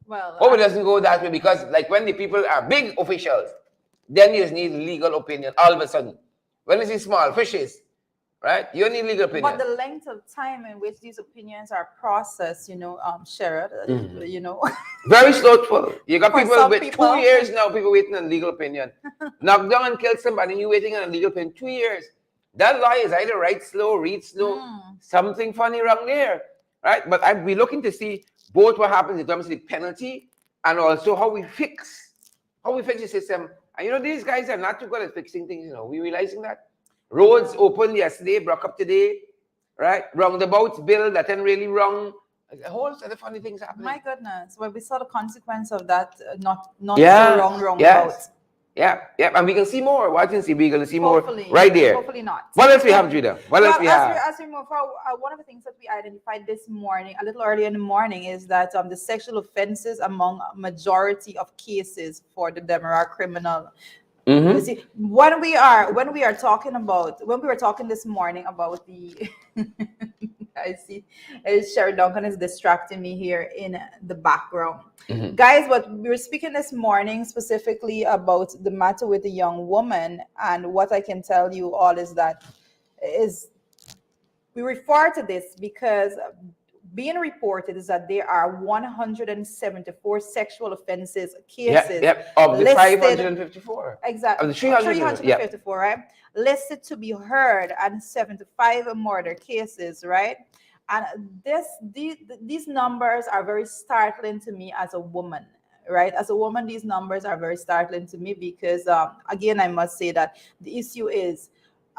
Well, hope it doesn't go that way, because like when the people are big officials, then you just need legal opinion all of a sudden. When it's small fishes, right? You need legal opinion. But the length of time in which these opinions are processed, Sherrod, very slowful. You got people with 2 years now, people waiting on legal opinion. Knock down and kill somebody, you waiting on a legal opinion 2 years. That law is either write slow, read slow, something funny wrong there, right? But we're looking to see both what happens in terms of the penalty and also how we fix the system. And these guys are not too good at fixing things, we're realizing that. Roads opened yesterday, broke up today, right? Roundabouts built, that ain't really wrong. A whole set of funny things happening. My goodness. Well, we saw the consequence of that, not so wrong roundabouts. Yeah, and we can see more. We're going to see more right there. Hopefully not. What else we have, Judah? What else we have? As we move forward, one of the things that we identified this morning, a little earlier in the morning, is that the sexual offenses among a majority of cases for the Demerara criminal. You see, when we were talking this morning about the I see Sherry Duncan is distracting me here in the background. Guys, what we were speaking this morning specifically about the matter with the young woman, and what I can tell you all is that we refer to this because being reported is that there are 174 sexual offenses cases of the 554. Exactly. Of the 354, right? Listed to be heard, and 75 murder cases, right? And these numbers are very startling to me as a woman, right? As a woman, these numbers are very startling to me because, again, I must say that the issue is,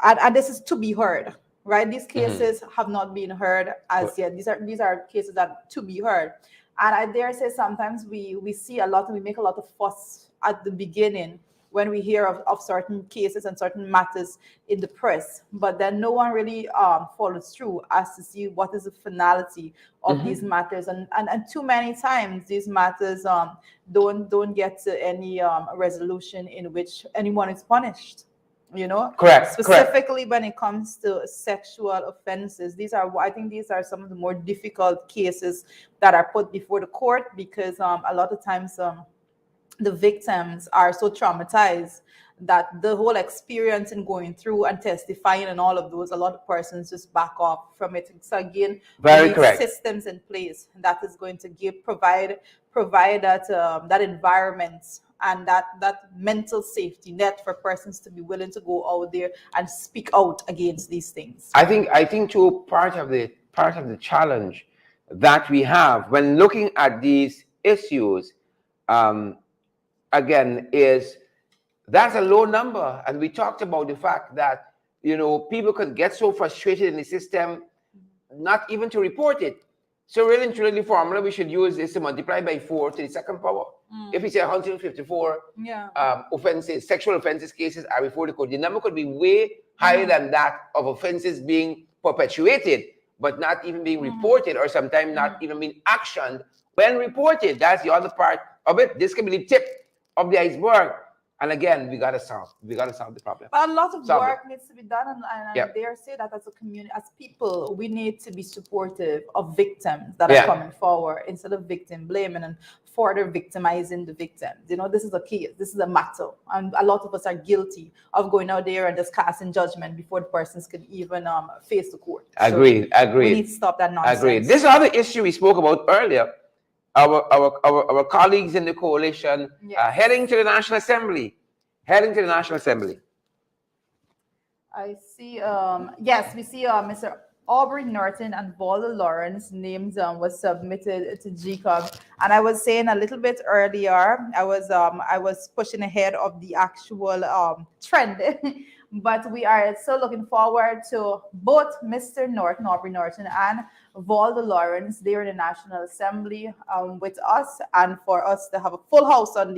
and this is to be heard, right? These cases have not been heard as yet. These are cases that to be heard. And I dare say sometimes we see a lot, and we make a lot of fuss at the beginning when we hear of certain cases and certain matters in the press, but then no one really follows through as to see what is the finality of these matters, and too many times these matters don't get to any resolution in which anyone is punished. Correct. Specifically when it comes to sexual offenses, I think these are some of the more difficult cases that are put before the court, because a lot of times the victims are so traumatized that the whole experience in going through and testifying and all of those, a lot of persons just back off from it. So again, very we correct. need systems in place that is going to provide that environment and that mental safety net for persons to be willing to go out there and speak out against these things. I think too, part of the challenge that we have when looking at these issues, again, is that's a low number. And we talked about the fact that, people could get so frustrated in the system, not even to report it. So really and truly, the formula we should use is to multiply by 4 to the second power. If we say 154 offenses, sexual offenses cases are before the court, the number could be way higher than that of offenses being perpetuated, but not even being reported, or sometimes not even being actioned when reported. That's the other part of it. This can be the tip of the iceberg. And again, we gotta solve the problem. But a lot of work needs to be done, and I dare say that as a community, as people, we need to be supportive of victims that are coming forward, instead of victim blaming and further victimizing the victims. This is a case, this is a matter, and a lot of us are guilty of going out there and just casting judgment before the persons can even face the court. Agreed. We need to stop that nonsense. Agreed. This other issue we spoke about earlier. Our colleagues in the coalition heading to the National Assembly. I see. Yes, we see Mr. Aubrey Norton and Valda Lawrence names was submitted to GCOG. And I was saying a little bit earlier, I was pushing ahead of the actual trend. But we are still looking forward to both Mr. Norton, Aubrey Norton, and Valda Lawrence there in the National Assembly with us, and for us to have a full house on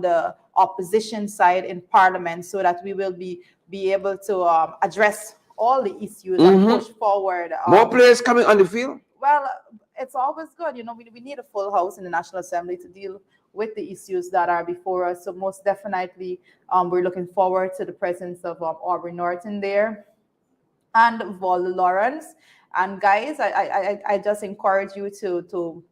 the opposition side in Parliament, so that we will be able to address all the issues and push forward. More players coming on the field? Well, it's always good. We need a full house in the National Assembly to deal with the issues that are before us. So most definitely, we're looking forward to the presence of Aubrey Norton there and Valda Lawrence. And guys, I just encourage you to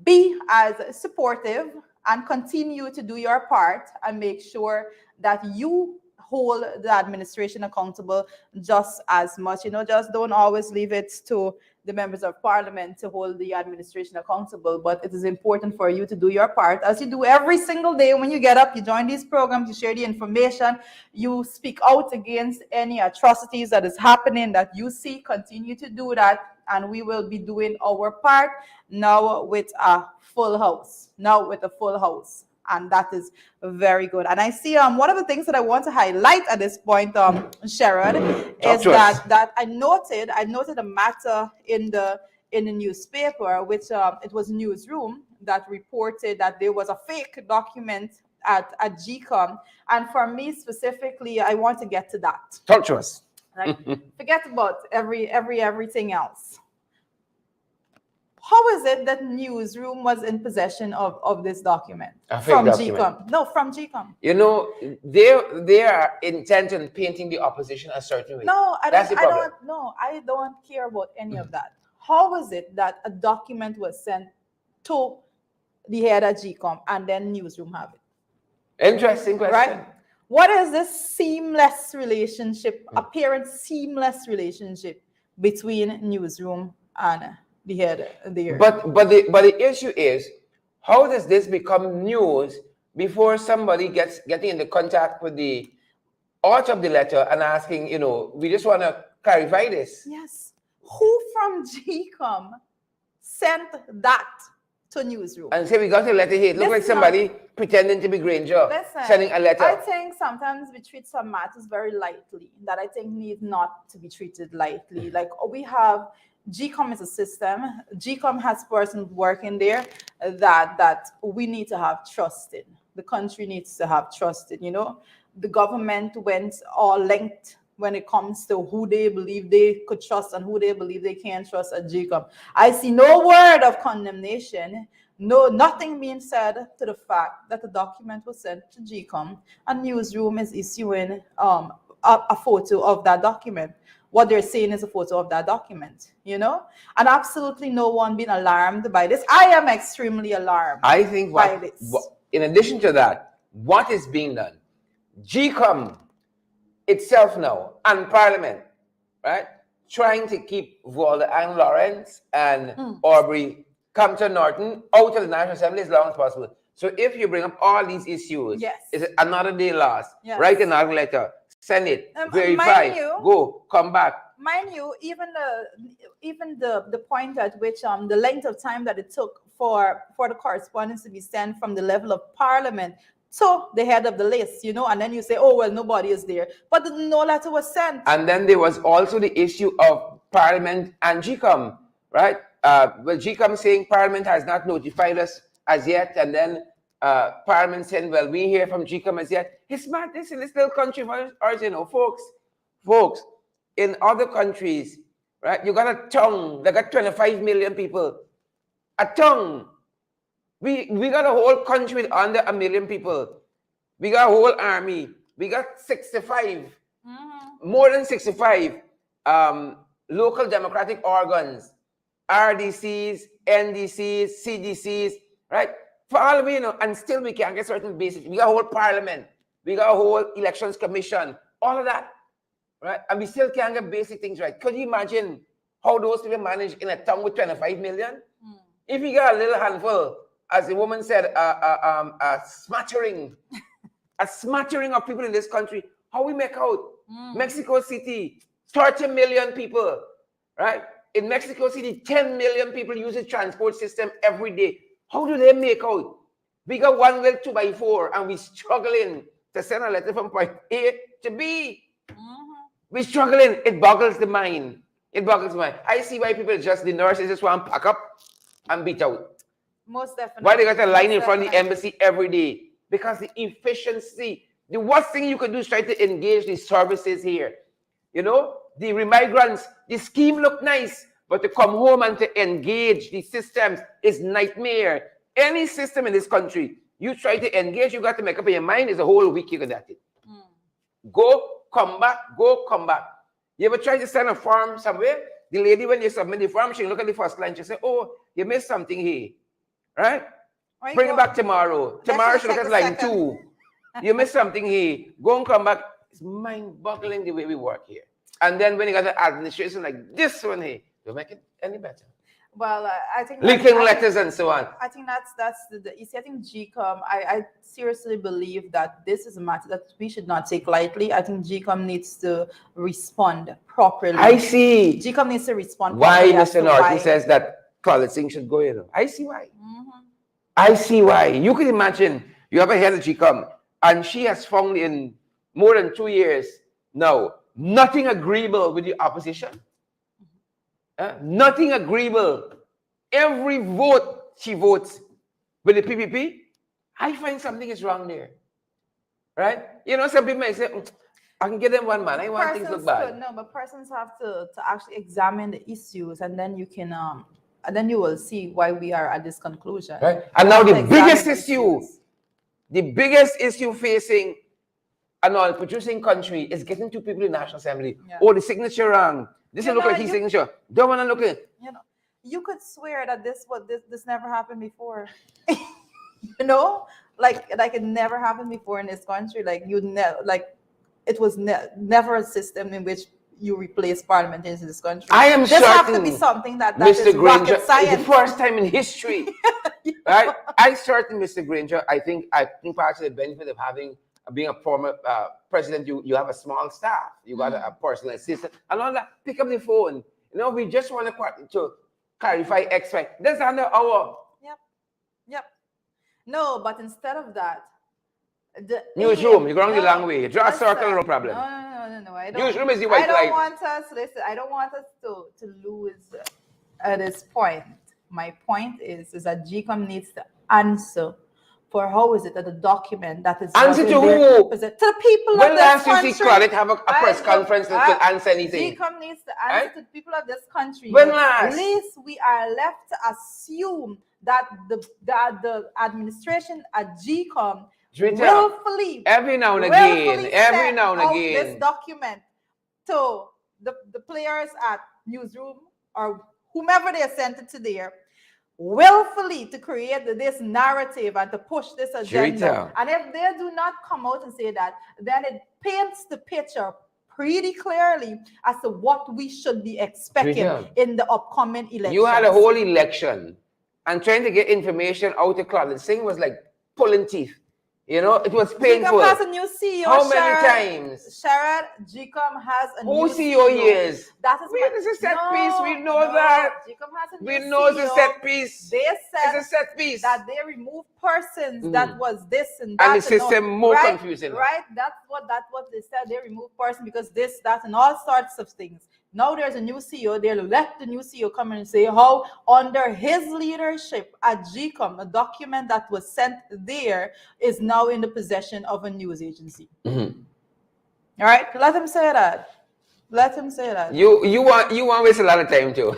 be as supportive and continue to do your part and make sure that you hold the administration accountable just as much. Just don't always leave it to the members of parliament to hold the administration accountable, but it is important for you to do your part, as you do every single day. When you get up, you join these programs, you share the information, you speak out against any atrocities that is happening that you see. Continue to do that, and we will be doing our part now with a full house. And that is very good. And I see one of the things that I want to highlight at this point, Sherrod, is that I noted a matter in the newspaper, which it was Newsroom that reported that there was a fake document at GCOM. And for me specifically, I want to get to that. Talk to us. Like, forget about everything else. How is it that Newsroom was in possession of this document from GCOM? No, from GCOM. They are intent on painting the opposition a certain way. No, I don't care about any of that. How is it that a document was sent to the head of GCOM and then Newsroom have it? Interesting question. Right? What is this seamless relationship, apparent seamless relationship between Newsroom and the head there? But the issue is, how does this become news before somebody getting into contact with the author of the letter and asking, we just want to clarify this? Yes. Who from GCOM sent that to Newsroom? And say, we got a letter here. It looks like somebody pretending to be Granger, sending a letter. I think sometimes we treat some matters very lightly, that I think need not to be treated lightly. Like, we have GCOM is a system. GCOM has persons working there that we need to have trust in. The country needs to have trust in. The government went all linked when it comes to who they believe they could trust and who they believe they can't trust at GCOM. I see no word of condemnation, nothing being said to the fact that the document was sent to GCOM and Newsroom is issuing a photo of that document. What they're saying is a photo of that document, and absolutely no one being alarmed by this. I am extremely alarmed. I think by this. In addition to that, what is being done? GCOM itself now and Parliament, right, trying to keep Valda and Lawrence and Aubrey Norton out of the National Assembly as long as possible. So if you bring up all these issues, it's another day lost. Write another letter. Send it, verify, go, come back. Mind you, even the point at which the length of time that it took for the correspondence to be sent from the level of Parliament to the head of the list, and then you say, oh, well, nobody is there. But no letter was sent. And then there was also the issue of Parliament and GCOM, right? GCOM saying Parliament has not notified us as yet, and then Parliament saying, well, we hear from GCOM as yet. It's mad, this in this little country of ours, folks, in other countries, right, you got a tongue. They got 25 million people. A tongue. We got a whole country with under 1 million people. We got a whole army. We got 65, more than 65 local democratic organs, RDCs, NDCs, CDCs, right? For all we know, and still we can't get certain basics. We got a whole Parliament. We got a whole Elections Commission. All of that, right? And we still can't get basic things right. Could you imagine how those people manage in a town with 25 million? If you got a little handful, as the woman said, a smattering of people in this country, how we make out? Mexico City, 30 million people, right? In Mexico City, 10 million people use the transport system every day. How do they make out? We got one wheel 2x4 and we're struggling to send a letter from point A to B. We're struggling. It boggles the mind. It boggles the mind. I see why people just, the nurses just want to pack up and beat out. Most definitely. Why they got a line in front of the embassy every day? Because the efficiency. The worst thing you can do is try to engage the services here. You know, the migrants, the scheme look nice, but to come home and to engage the systems is nightmare. Any system in this country, you try to engage, you got to make up your mind, it's a whole week you got that. Go, come back, go, come back. You ever try to send a form somewhere? The lady, when you submit the form, she look at the first line, she say, oh, you missed something here. Right? Bring it back tomorrow. Tomorrow she look at line 2. You missed something here. Go and come back. It's mind-boggling the way we work here. And then when you got an administration like this one here, you'll make it any better. Well, I think linking letters and so on. I think that's you see. I think GCOM. I seriously believe that this is a matter that we should not take lightly. I think GCOM needs to respond properly. I see. GCOM needs to respond. Why Mr. Norton says that Claudette Singh should go in? I see why. I see why. You can imagine you have a head of GCOM, and she has found in more than 2 years now nothing agreeable with the opposition. Nothing agreeable. Every vote she votes with the PPP, I find something is wrong there. Right? You know, some people may say, I can give them one man. I want things to look bad. No, but persons have to actually examine the issues, and then you can and then you will see why we are at this conclusion. Right? And now the biggest issue facing an oil producing country is getting 2 people in the National Assembly. Yeah. Oh, the signature wrong. This will look like his signature. Don't want to look at it. You know, you could swear that this never happened before. You know, like it never happened before in this country. Like it was never a system in which you replace parliamentarians in this country. I am certain. This have to be something that Mr. is Granger, rocket science. It's the first time in history, right? I certain, Mr. Granger. I think part of the benefit of being a former president, you have a small staff, you got a personal assistant, and all that. Pick up the phone. You know, we just want to clarify X, Y. That's under our. Yep. No, but instead of that, the newsroom. You're going the long way. Draw a circle, no problem. No. I don't. Newsroom is the white light. I don't want us to lose at this point. My point is that GCOM needs to answer. For how is it that the document that is answer to who? To the people when of this country. When last you see Claudette have a press conference that can answer anything? GCOM needs to answer to the people of this country. When last? At least we are left to assume that the administration at GCOM willfully every now and again this document to the players at newsroom or whomever they sent it to there. Willfully to create this narrative and to push this agenda. And if they do not come out and say that, then it paints the picture pretty clearly as to what we should be expecting in the upcoming election. You had a whole election, and trying to get information out of Claudette Singh was like pulling teeth. You know, it was painful. GCOM has a new CEO. How many times? Sharad, GCOM has a new CEO. Is? That is it's a set piece. We know that. GCOM has a new we know CEO. It's a set piece. They said it's a set piece. that they removed persons that was this and that. And the system more confusing. Right? That's what they said. They removed person because this, that, and all sorts of things. Now there's a new CEO. They let the new CEO come in and say how under his leadership at GCOM, a document that was sent there is now in the possession of a news agency. All right? Let him say that. Let him say that. You want to waste a lot of time too.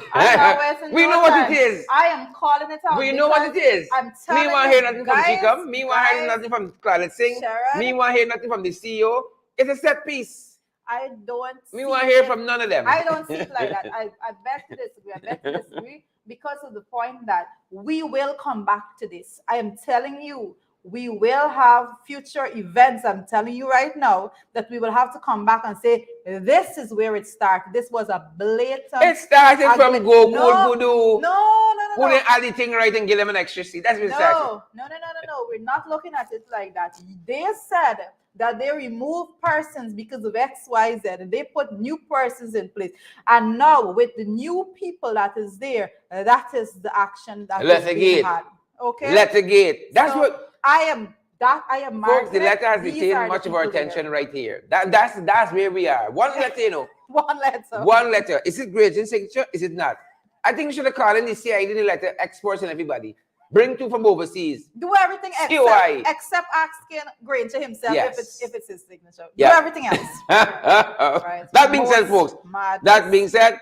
We know what it is. I am calling it out. We know what it is. I'm telling you. Me want to hear nothing from GCOM. Me want to hear nothing from Claudette Singh. Me want to hear nothing from the CEO. It's a set piece. I don't. We want to hear from none of them. I don't see it like that. I beg to disagree. I beg to disagree because of the point that we will come back to this. I am telling you, we will have future events. I'm telling you right now that we will have to come back and say, this is where it started. This was a blatant. It started from Gokul Gudu. No. Who didn't add the thing right and give them an extra seat. That's what it started. No. We're not looking at it like that. They said that they removed persons because of X, Y, Z, and they put new persons in place. And now with the new people that is there, that is the action that is being had. Okay? Litigate. That's so what I am that I am Folks, the Margaret. letter has These retained are the much of our people there. attention right here. That's where we are. One letter, you know. One letter. One letter. Is it great in signature? Is it not? I think we should have called in the CID the letter, exports and everybody. Bring two from overseas. Do everything FYI. except asking Granger himself Yes. if it's his signature. Yeah. Do everything else. Right. That being said, folks, madness. that being said,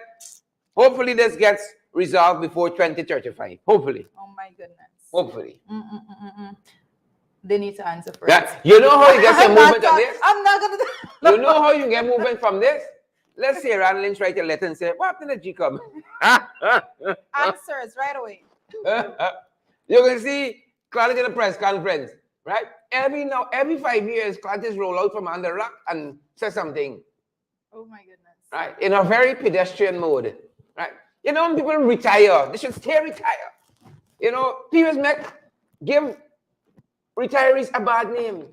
hopefully this gets resolved before 2035. Hopefully. Oh my goodness. Hopefully. They need to answer first. Yeah. You know how you get some movement on this? I'm not gonna do You know how you get movement from this? Let's say Ron Lynch write a letter and say, what happened to G-Cub? Answers right away. You can see Clarence in a press conference, right? Every 5 years, Clarence roll out from under rock and say something. Oh my goodness. Right? In a very pedestrian mode. Right? You know, when people retire, they should stay retire. You know, people give retirees a bad name.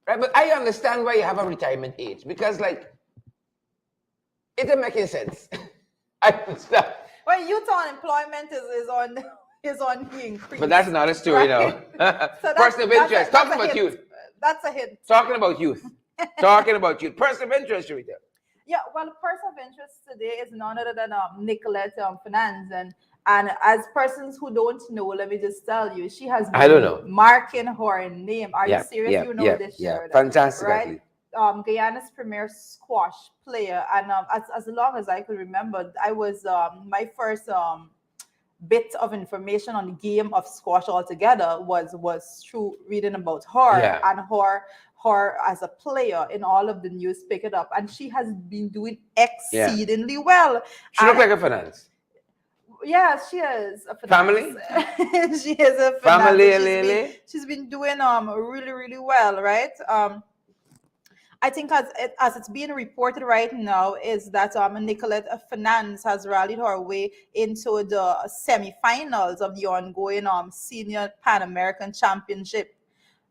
Right? But I understand why you have a retirement age. Because like it doesn't make any sense. I understand. Well, youth unemployment is on the increase. But that's another story right? now. So person of interest. Talking about youth. That's a hint. Talking about youth. Talking about youth. Person of interest, Sharita. Yeah, well, the person of interest today is none other than Nicolette Finance. And as persons who don't know, let me just tell you, she has been marking her name. Are you serious? You know this, Sheridan. Fantastic. Right? Guyana's premier squash player. And as long as I could remember, I was my first bit of information on the game of squash altogether was through reading about her and her as a player in all of the news. Pick it up, and she has been doing exceedingly well. She looks like a finance. Yes, she is a family. She is a family. She's been doing really, really well, right? I think as it's being reported right now is that Nicolette Finance has rallied her way into the semi-finals of the ongoing Senior Pan American Championship.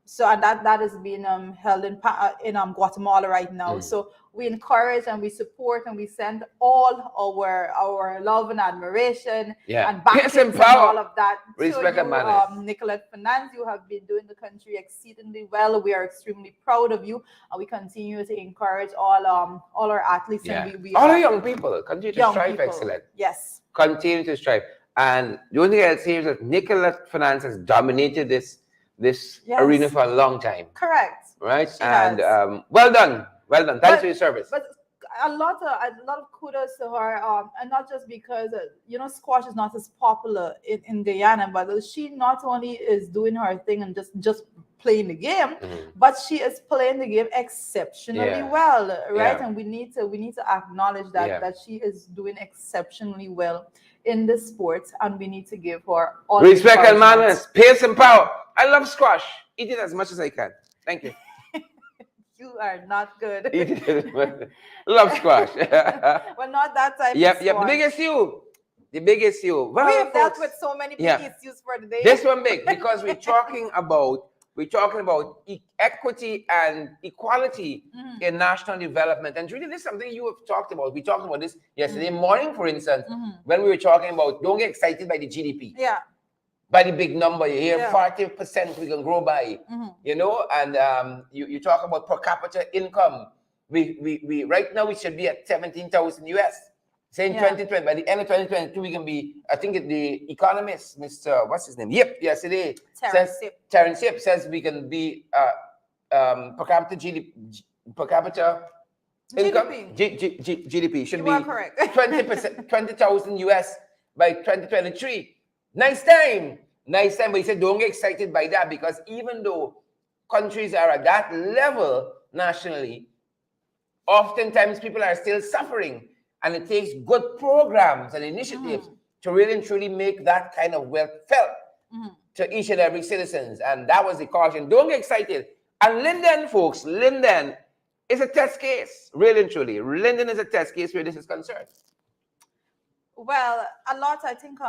So and that is being held in Guatemala right now. So we encourage and we support and we send all our love and admiration and backing and all of that respect to you, Nicolette Finance. You have been doing the country exceedingly well. We are extremely proud of you, and we continue to encourage all our athletes and we all our young people continue to strive. Excellent. Yes, continue to strive. And the only thing I'll say is that Nicolette Finance has dominated this arena for a long time. Correct. Right? And well done. Thanks for your service. But a lot of kudos to her, and not just because squash is not as popular in Guyana, but she not only is doing her thing and just playing the game, but she is playing the game exceptionally well, right? And we need to acknowledge that she is doing exceptionally well in the sport, and we need to give her all respect and manners, pace and power. I love squash. Eat it as much as I can. Thank you. You are not good. Love squash. Well, not that type of squash. The biggest issue. Well, we've dealt with so many big issues for the day. This one big because we're talking about equity and equality in national development. And really, this is something you have talked about. We talked about this yesterday morning, for instance, when we were talking about don't get excited by the GDP. Yeah. By the big number, you hear 40% we can grow by, and you talk about per capita income. We right now we should be at 17,000 US. Say in 2020, by the end of 2022, we can be. I think the economist, Mr. What's his name? Yesterday Terrence Yip says we can be per capita income GDP should be 20%, 20,000 US by 2023. Nice time. But he said, don't get excited by that because even though countries are at that level nationally, oftentimes people are still suffering. And it takes good programs and initiatives to really and truly make that kind of wealth felt to each and every citizens. And that was the caution. Don't get excited. And Linden, folks, is a test case, really and truly. Linden is a test case where this is concerned. Well, a lot. I think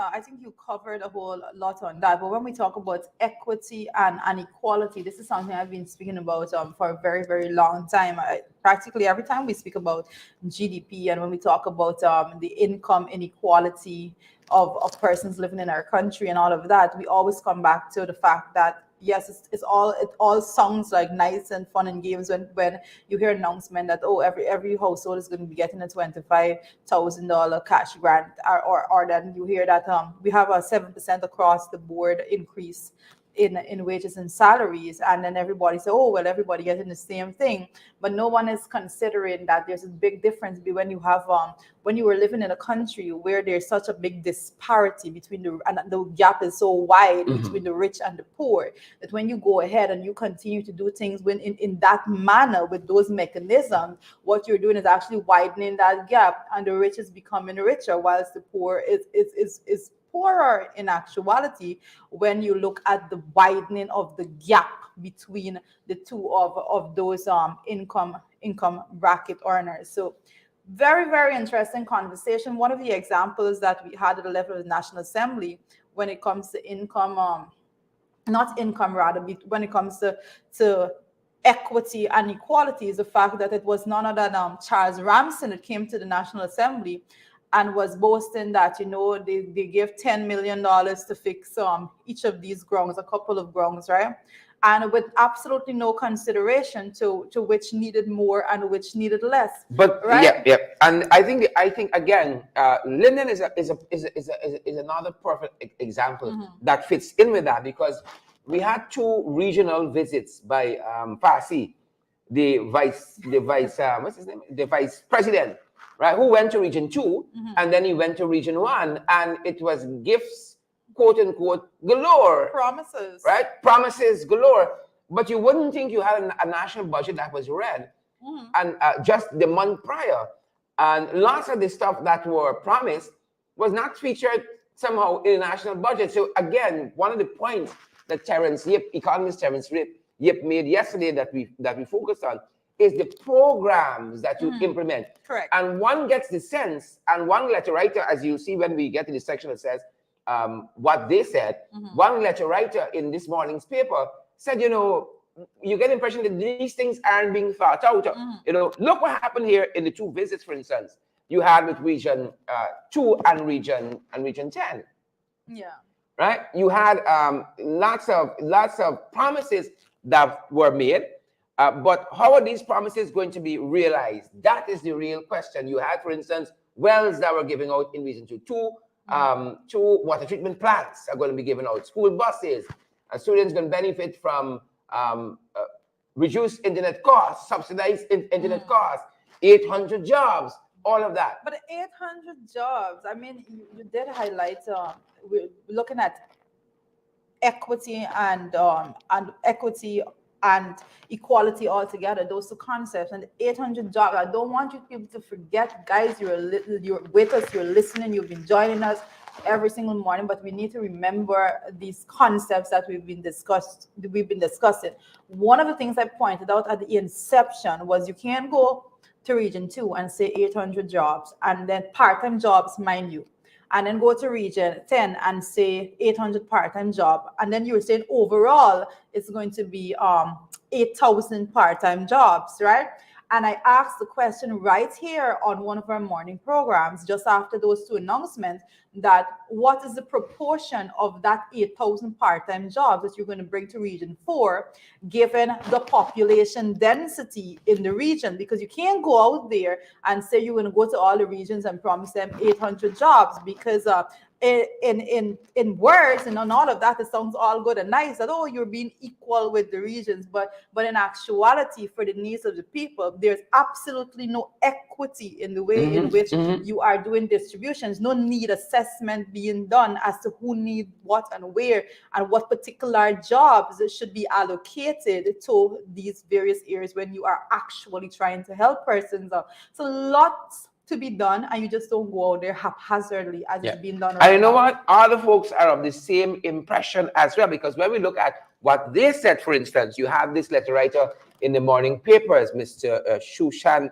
you covered a whole lot on that. But when we talk about equity and equality, this is something I've been speaking about for a very, very long time. Practically every time we speak about GDP and when we talk about the income inequality of persons living in our country and all of that, we always come back to the fact that yes, it all sounds like nice and fun and games when you hear announcement that, oh, every household is going to be getting a $25,000 cash grant, or then you hear that we have a 7% across the board increase in wages and salaries, and then everybody say, oh well, everybody getting the same thing, but no one is considering that there's a big difference when you have when you were living in a country where there's such a big disparity between and the gap is so wide between the rich and the poor, that when you go ahead and you continue to do things in that manner with those mechanisms, what you're doing is actually widening that gap, and the rich is becoming richer whilst the poor is poorer in actuality, when you look at the widening of the gap between the two of those income bracket earners. So very, very interesting conversation. One of the examples that we had at the level of the National Assembly when it comes to income, not income rather, when it comes to equity and equality, is the fact that it was none other than Charles Ramsden that came to the National Assembly and was boasting that, they gave $10 million to fix each of these grounds, a couple of grounds, right? And with absolutely no consideration to which needed more and which needed less. But right? yeah, and I think again, Linden is another perfect example that fits in with that, because we had two regional visits by Farsi, the vice what's his name, the vice president, right, who went to Region 2 and then he went to Region 1, and it was gifts, quote unquote, galore. Promises. Right? Promises galore. But you wouldn't think you had a national budget that was read. And just the month prior. And lots of the stuff that were promised was not featured somehow in the national budget. So again, one of the points that economist Terence Yip made yesterday that we focused on is the programs that you implement. Correct. And one gets the sense, and one letter writer, as you see when we get to the section that says what they said, one letter writer in this morning's paper said, you get the impression that these things aren't being thought out. Look what happened here in the two visits, for instance, you had with Region 2 and Region 10. Yeah. Right? You had lots of promises that were made, but how are these promises going to be realized? That is the real question. You had, for instance, wells that were giving out in Region 2. Two water treatment plants are going to be given out. School buses. Students going to benefit from reduced internet costs, subsidized internet costs, 800 jobs, all of that. But 800 jobs, I mean, you did highlight, we're looking at equity and equity and equality altogether, those two concepts, and 800 jobs. I don't want you people to forget, guys, you're with us, you're listening, you've been joining us every single morning, but we need to remember these concepts that we've been discussing. One of the things I pointed out at the inception was you can't go to Region 2 and say 800 jobs, and then part-time jobs, mind you, and then go to Region 10 and say 800 part-time job, and then you were saying overall it's going to be 8,000 part-time jobs, right? And I asked the question right here on one of our morning programs, just after those two announcements, that what is the proportion of that 8,000 part-time jobs that you're going to bring to Region 4, given the population density in the region? Because you can't go out there and say you're going to go to all the regions and promise them 800 jobs, because in words and on all of that, it sounds all good and nice that, oh, you're being equal with the regions, but in actuality, for the needs of the people, there's absolutely no equity in the way in which you are doing distributions. No need assessment being done as to who needs what and where, and what particular jobs should be allocated to these various areas when you are actually trying to help persons out. So lots to be done, and you just don't go out there haphazardly as it's being done. And you know what? Other folks are of the same impression as well, because when we look at what they said, for instance, you have this letter writer in the morning papers, Mr. Shushan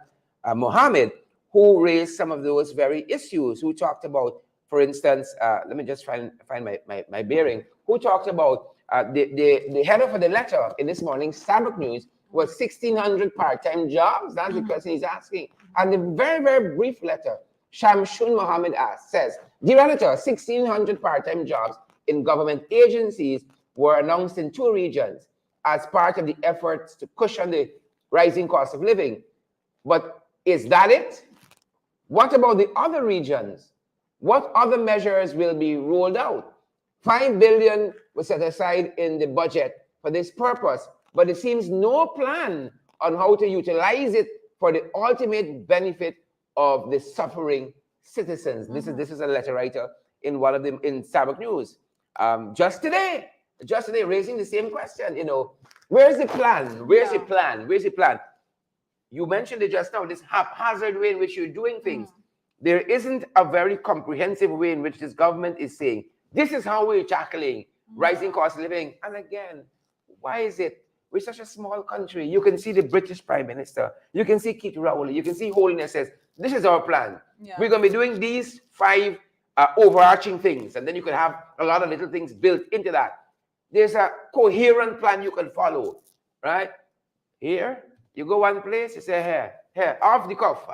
Mohammed, who raised some of those very issues, who talked about, for instance, let me just find my bearing, who talked about the header for the letter in this morning's Sabbath News was 1,600 part-time jobs. That's the question he's asking. And the very, very brief letter, Shamshun Mohammed says, Dear editor, 1,600 part-time jobs in government agencies were announced in 2 regions as part of the efforts to cushion the rising cost of living. But is that it? What about the other regions? What other measures will be rolled out? 5 billion was set aside in the budget for this purpose, but it seems no plan on how to utilize it for the ultimate benefit of the suffering citizens. This is a letter writer in one of them in Starbucks News. Just today, raising the same question. Where's the plan? Where's the plan? Where's the plan? You mentioned it just now. This haphazard way in which you're doing things. There isn't a very comprehensive way in which this government is saying, this is how we're tackling rising cost of living. And again, why is it? We're such a small country. You can see the British Prime Minister. You can see Keith Rowley. You can see Holiness says, this is our plan. We're going to be doing these 5 overarching things. And then you can have a lot of little things built into that. There's a coherent plan you can follow, right? Here, you go one place, you say, here, off the cuff.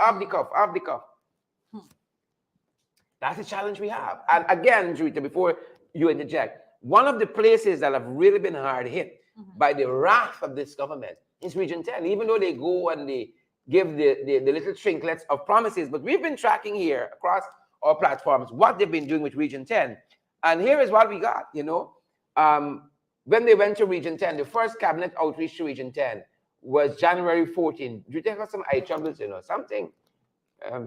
That's the challenge we have. And again, Juita, before you interject, one of the places that have really been hard hit by the wrath of this government is Region 10, even though they go and they give the little trinklets of promises. But we've been tracking here across our platforms what they've been doing with Region 10. And here is what we got, when they went to Region 10, the first cabinet outreach to Region 10 was January 14. Do you think of some eye troubles, something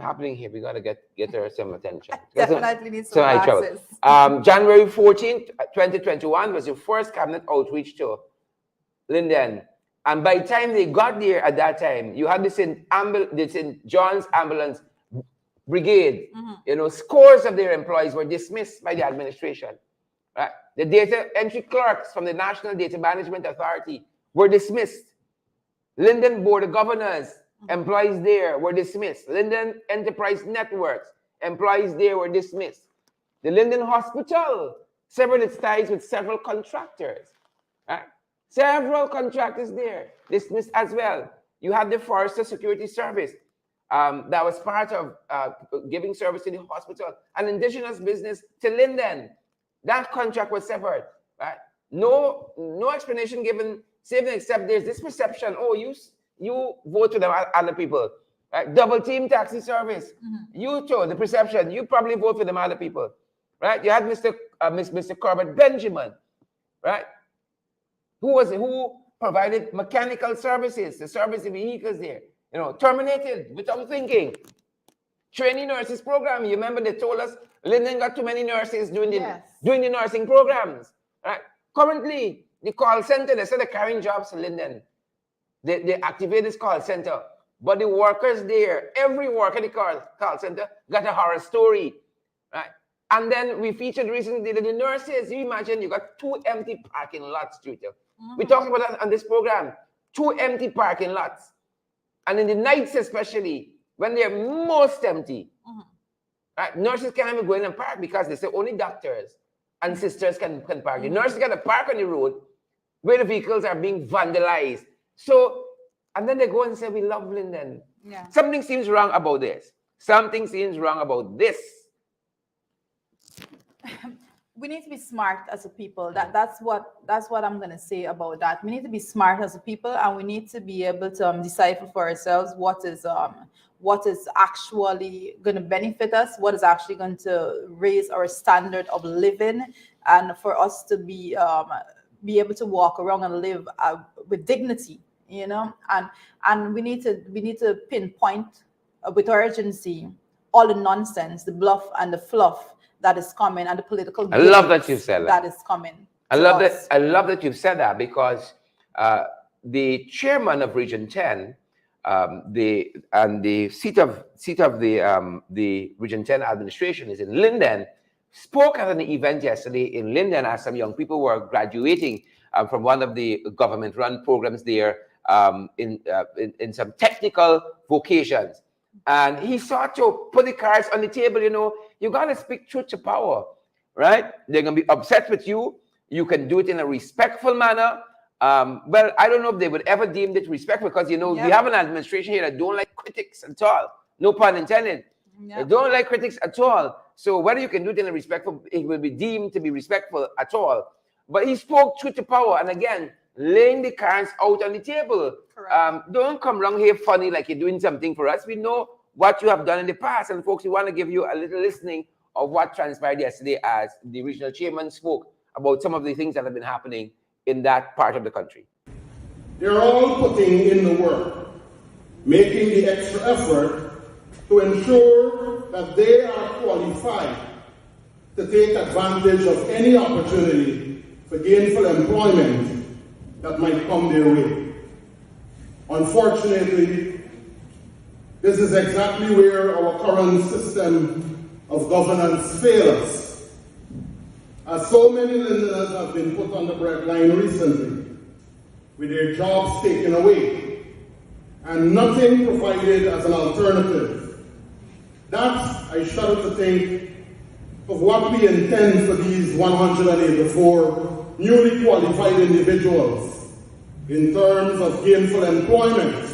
happening here? We got to get her some attention. Definitely need some glasses. January 14th, 2021 was the first cabinet outreach to Linden. And by the time they got there at that time, you had the St. John's Ambulance Brigade. Scores of their employees were dismissed by the administration. Right? The data entry clerks from the National Data Management Authority were dismissed. Linden Board of Governors, employees there were dismissed. Linden Enterprise Networks, employees there were dismissed. The Linden Hospital severed its ties with several contractors. Right? Several contractors there dismissed as well. You had the Forester Security Service that was part of giving service to the hospital, an indigenous business to Linden. That contract was severed. Right? No explanation given, save except there's this perception, you vote for them other people. Right? Double team taxi service. You too, the perception, you probably vote for them other people. Right? You had Mr. Corbett Benjamin, right? Who provided mechanical services, the service the vehicles there, terminated without thinking. Training nurses program. You remember they told us Linden got too many nurses doing the nursing programs. Right? Currently, the call center, they said they're carrying jobs to Linden. They activate this call center. But the workers there, every worker in the call center got a horror story. Right? And then we featured recently the nurses. You imagine you got 2 empty parking lots, Twitter. We talked about that on this program. 2 empty parking lots. And in the nights especially, when they're most empty, right? Nurses can't even go in and park because they say only doctors and sisters can park. The nurses got to park on the road where the vehicles are being vandalized. So, and then they go and say, we love Linden. Yeah. Something seems wrong about this. Something seems wrong about this. We need to be smart as a people. That's what I'm gonna say about that. We need to be smart as a people, and we need to be able to decipher for ourselves what is actually going to benefit us, what is actually going to raise our standard of living, and for us to be able to walk around and live with dignity, and we need to pinpoint with urgency all the nonsense, the bluff and the fluff that is coming, and the political I love that you've said that is coming. I love that you've said that, because the chairman of Region 10, the seat of the Region 10 administration is in Linden, spoke at an event yesterday in Linden as some young people were graduating from one of the government-run programs there in some technical vocations. And he sought to put the cards on the table. You got to speak truth to power, right? They're going to be upset with you. You can do it in a respectful manner. Well, I don't know if they would ever deem it respectful, because, we have an administration here that don't like critics at all. No pun intended. They don't like critics at all. So whether you can do it in a respectful, it will be deemed to be respectful at all. But he spoke truth to power. And again, laying the cards out on the table. Don't come along here funny like you're doing something for us. We know what you have done in the past. And folks, we want to give you a little listening of what transpired yesterday as the regional chairman spoke about some of the things that have been happening in that part of the country. They're all putting in the work, making the extra effort to ensure that they are qualified to take advantage of any opportunity for gainful employment that might come their way. Unfortunately, this is exactly where our current system of governance fails, as so many Londoners have been put on the breadline recently, with their jobs taken away, and nothing provided as an alternative. That, I shudder to think of what we intend for these 184 newly qualified individuals in terms of gainful employment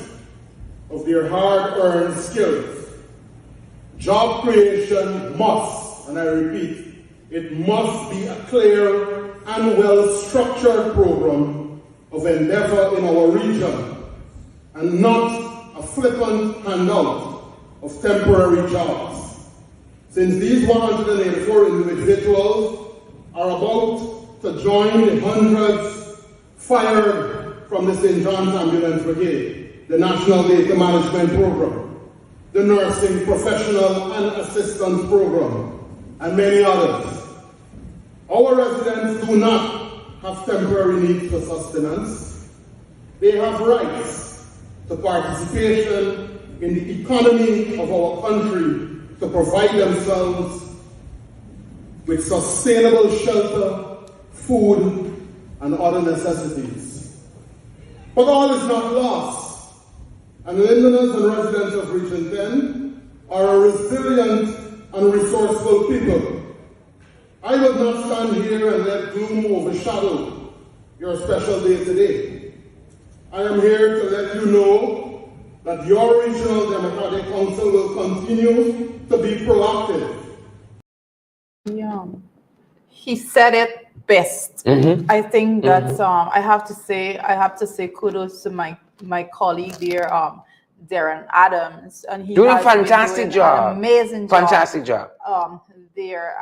of their hard-earned skills. Job creation must, and I repeat, it must be a clear and well-structured program of endeavor in our region, and not a flippant handout of temporary jobs. Since these 184 individuals are about to join the hundreds fired from the St. John's Ambulance Brigade, the National Data Management Program, the Nursing Professional and Assistance Program, and many others. Our residents do not have temporary needs for sustenance. They have rights to participation in the economy of our country, to provide themselves with sustainable shelter, food, and other necessities. But all is not lost, and Londoners and residents of Region 10 are a resilient and resourceful people. I will not stand here and let gloom overshadow your special day today. I am here to let you know that your Regional Democratic Council will continue to be proactive. Yeah, he said it best. I think that I have to say kudos to my colleague there, Darren Adams, and he doing has fantastic been doing job, an amazing fantastic job. There,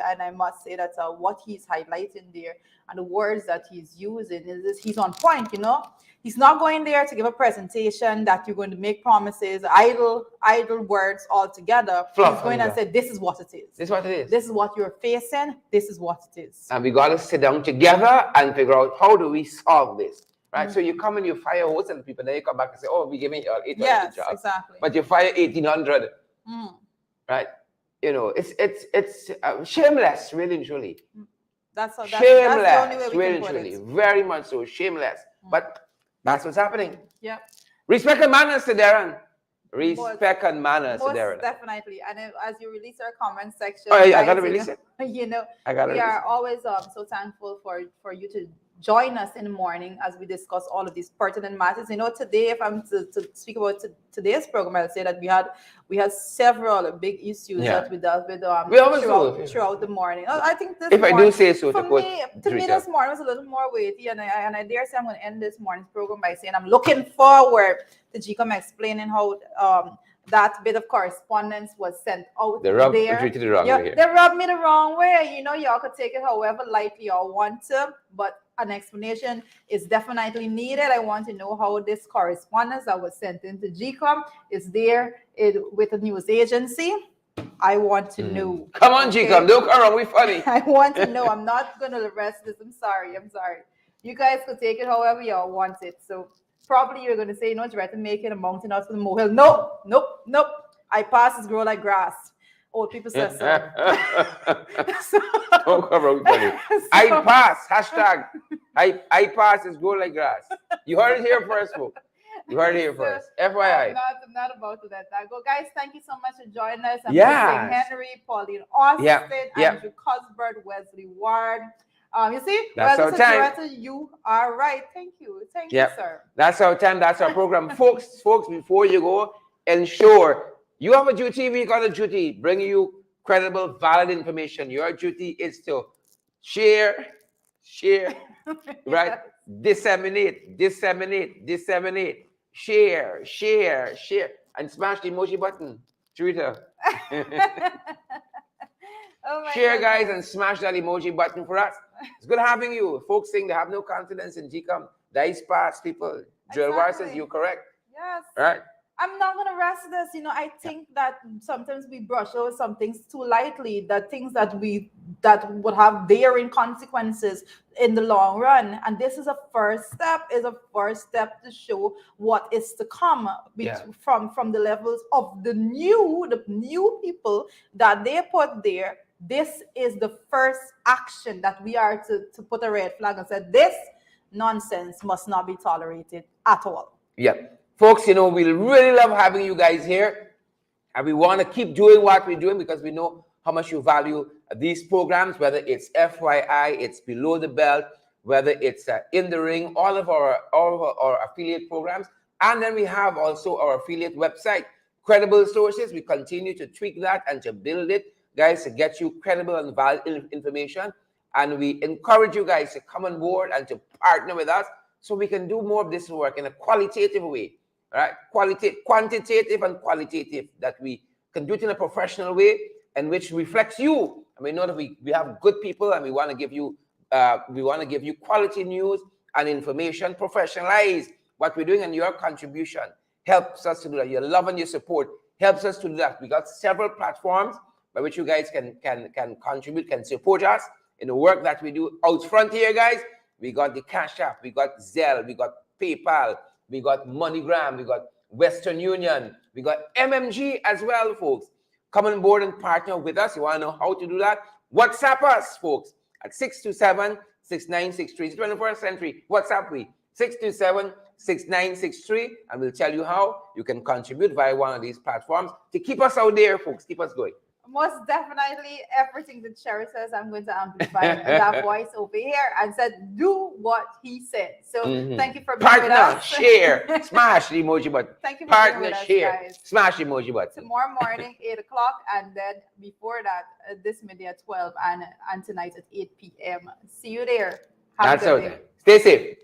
and I must say that what he's highlighting there and the words that he's using is he's on point. You know, he's not going there to give a presentation that you're going to make promises, idle words altogether. He's going and say, this is what it is. This is what it is. This is what you're facing. This is what it is. And we got to sit down together and figure out how do we solve this. Right, so you come and you fire hosts and people, then you come back and say, "Oh, we give me 800 yes, jobs." Exactly. But you fire 1,800, right? You know, it's shameless, really and truly. That's the shameless, only way we really can and put truly, it. Very much so, shameless. But that's what's happening. Yep. Respect and manners to Darren. Respect and manners to Darren. Definitely. And as you release our comment section, I gotta release it. You know, we are always so thankful for you to join us in the morning as we discuss all of these pertinent matters. You know, today, if I'm to speak about today's program, I'll say that we had several big issues that we dealt with throughout the morning. I think this I do say so, to me this morning was a little more weighty, and I dare say I'm going to end this morning's program by saying I'm looking forward to GCOM explaining how that bit of correspondence was sent out they rubbed me the wrong way here. They rubbed me the wrong way. You know, y'all could take it however lightly y'all want to, but an explanation is definitely needed. I want to know how this correspondence that was sent into GCOM is there with a news agency. I want to know. Come on, GCOM, don't come around, we funny. I want to know. I'm not going to arrest this. I'm sorry. You guys could take it however y'all want it. So probably you're going to say, no, try to make it a mountain out of the molehill. Nope. I pass grow like grass. Old people say so. Don't come around funny. I pass, hashtag. I pass is grow like grass. You heard it here first, folks. You heard it here first. FYI. I'm not about to let that go. Guys, thank you so much for joining us. I'm missing Henry, Pauline Austin, Andrew Cosbert, Wesley Ward. You see, that's our time. You are right. Thank you, sir. That's our time. That's our program, folks. Before you go, ensure you have a duty. We got a duty. Bring you credible, valid information. Your duty is to share, share, right? Yes. Disseminate, disseminate, disseminate, share, share, share, and smash the emoji button, Twitter. Oh my Share, guys, goodness. and smash that emoji button for us. It's good having you. Folks saying they have no confidence in GCOM. That is past people. Joel War says Exactly. you're correct. Yes. Right? I'm not gonna rest this. I think that sometimes we brush over some things too lightly. That things that would have daring consequences in the long run. And this is a first step. Is a first step to show what is to come from the levels of the new people that they put there. This is the first action that we are to put a red flag and say this nonsense must not be tolerated at all. Yeah. Folks, we really love having you guys here. And we want to keep doing what we're doing because we know how much you value these programs, whether it's FYI, it's Below the Belt, whether it's In the Ring, all of our affiliate programs. And then we have also our affiliate website, Credible Sources. We continue to tweak that and to build it, guys, to get you credible and valuable information. And we encourage you guys to come on board and to partner with us so we can do more of this work in a qualitative way. Right, quantitative and qualitative, that we can do it in a professional way and which reflects you. And we know that we have good people, and we want to give you quality news and information, professionalize what we're doing, and your contribution helps us to do that. Your love and your support helps us to do that. We got several platforms by which you guys can contribute, can support us in the work that we do out front here, guys. We got the Cash App, we got Zelle, we got PayPal, we got MoneyGram, we got Western Union, we got MMG as well, folks. Come on board and partner with us. You want to know how to do that? WhatsApp us, folks, at 627-6963. It's 21st century. WhatsApp me, 627-6963, and we'll tell you how you can contribute via one of these platforms to keep us out there, folks. Keep us going. Most definitely, everything that Sherry says, I'm going to amplify that voice over here and said, do what he said. So thank you for being with us. Share, smash the emoji button. Thank you for being with us, guys. Smash the emoji button. Tomorrow morning, 8 o'clock, and then before that, this midday at 12, and tonight at 8 p.m. See you there. Have a good day. Stay safe.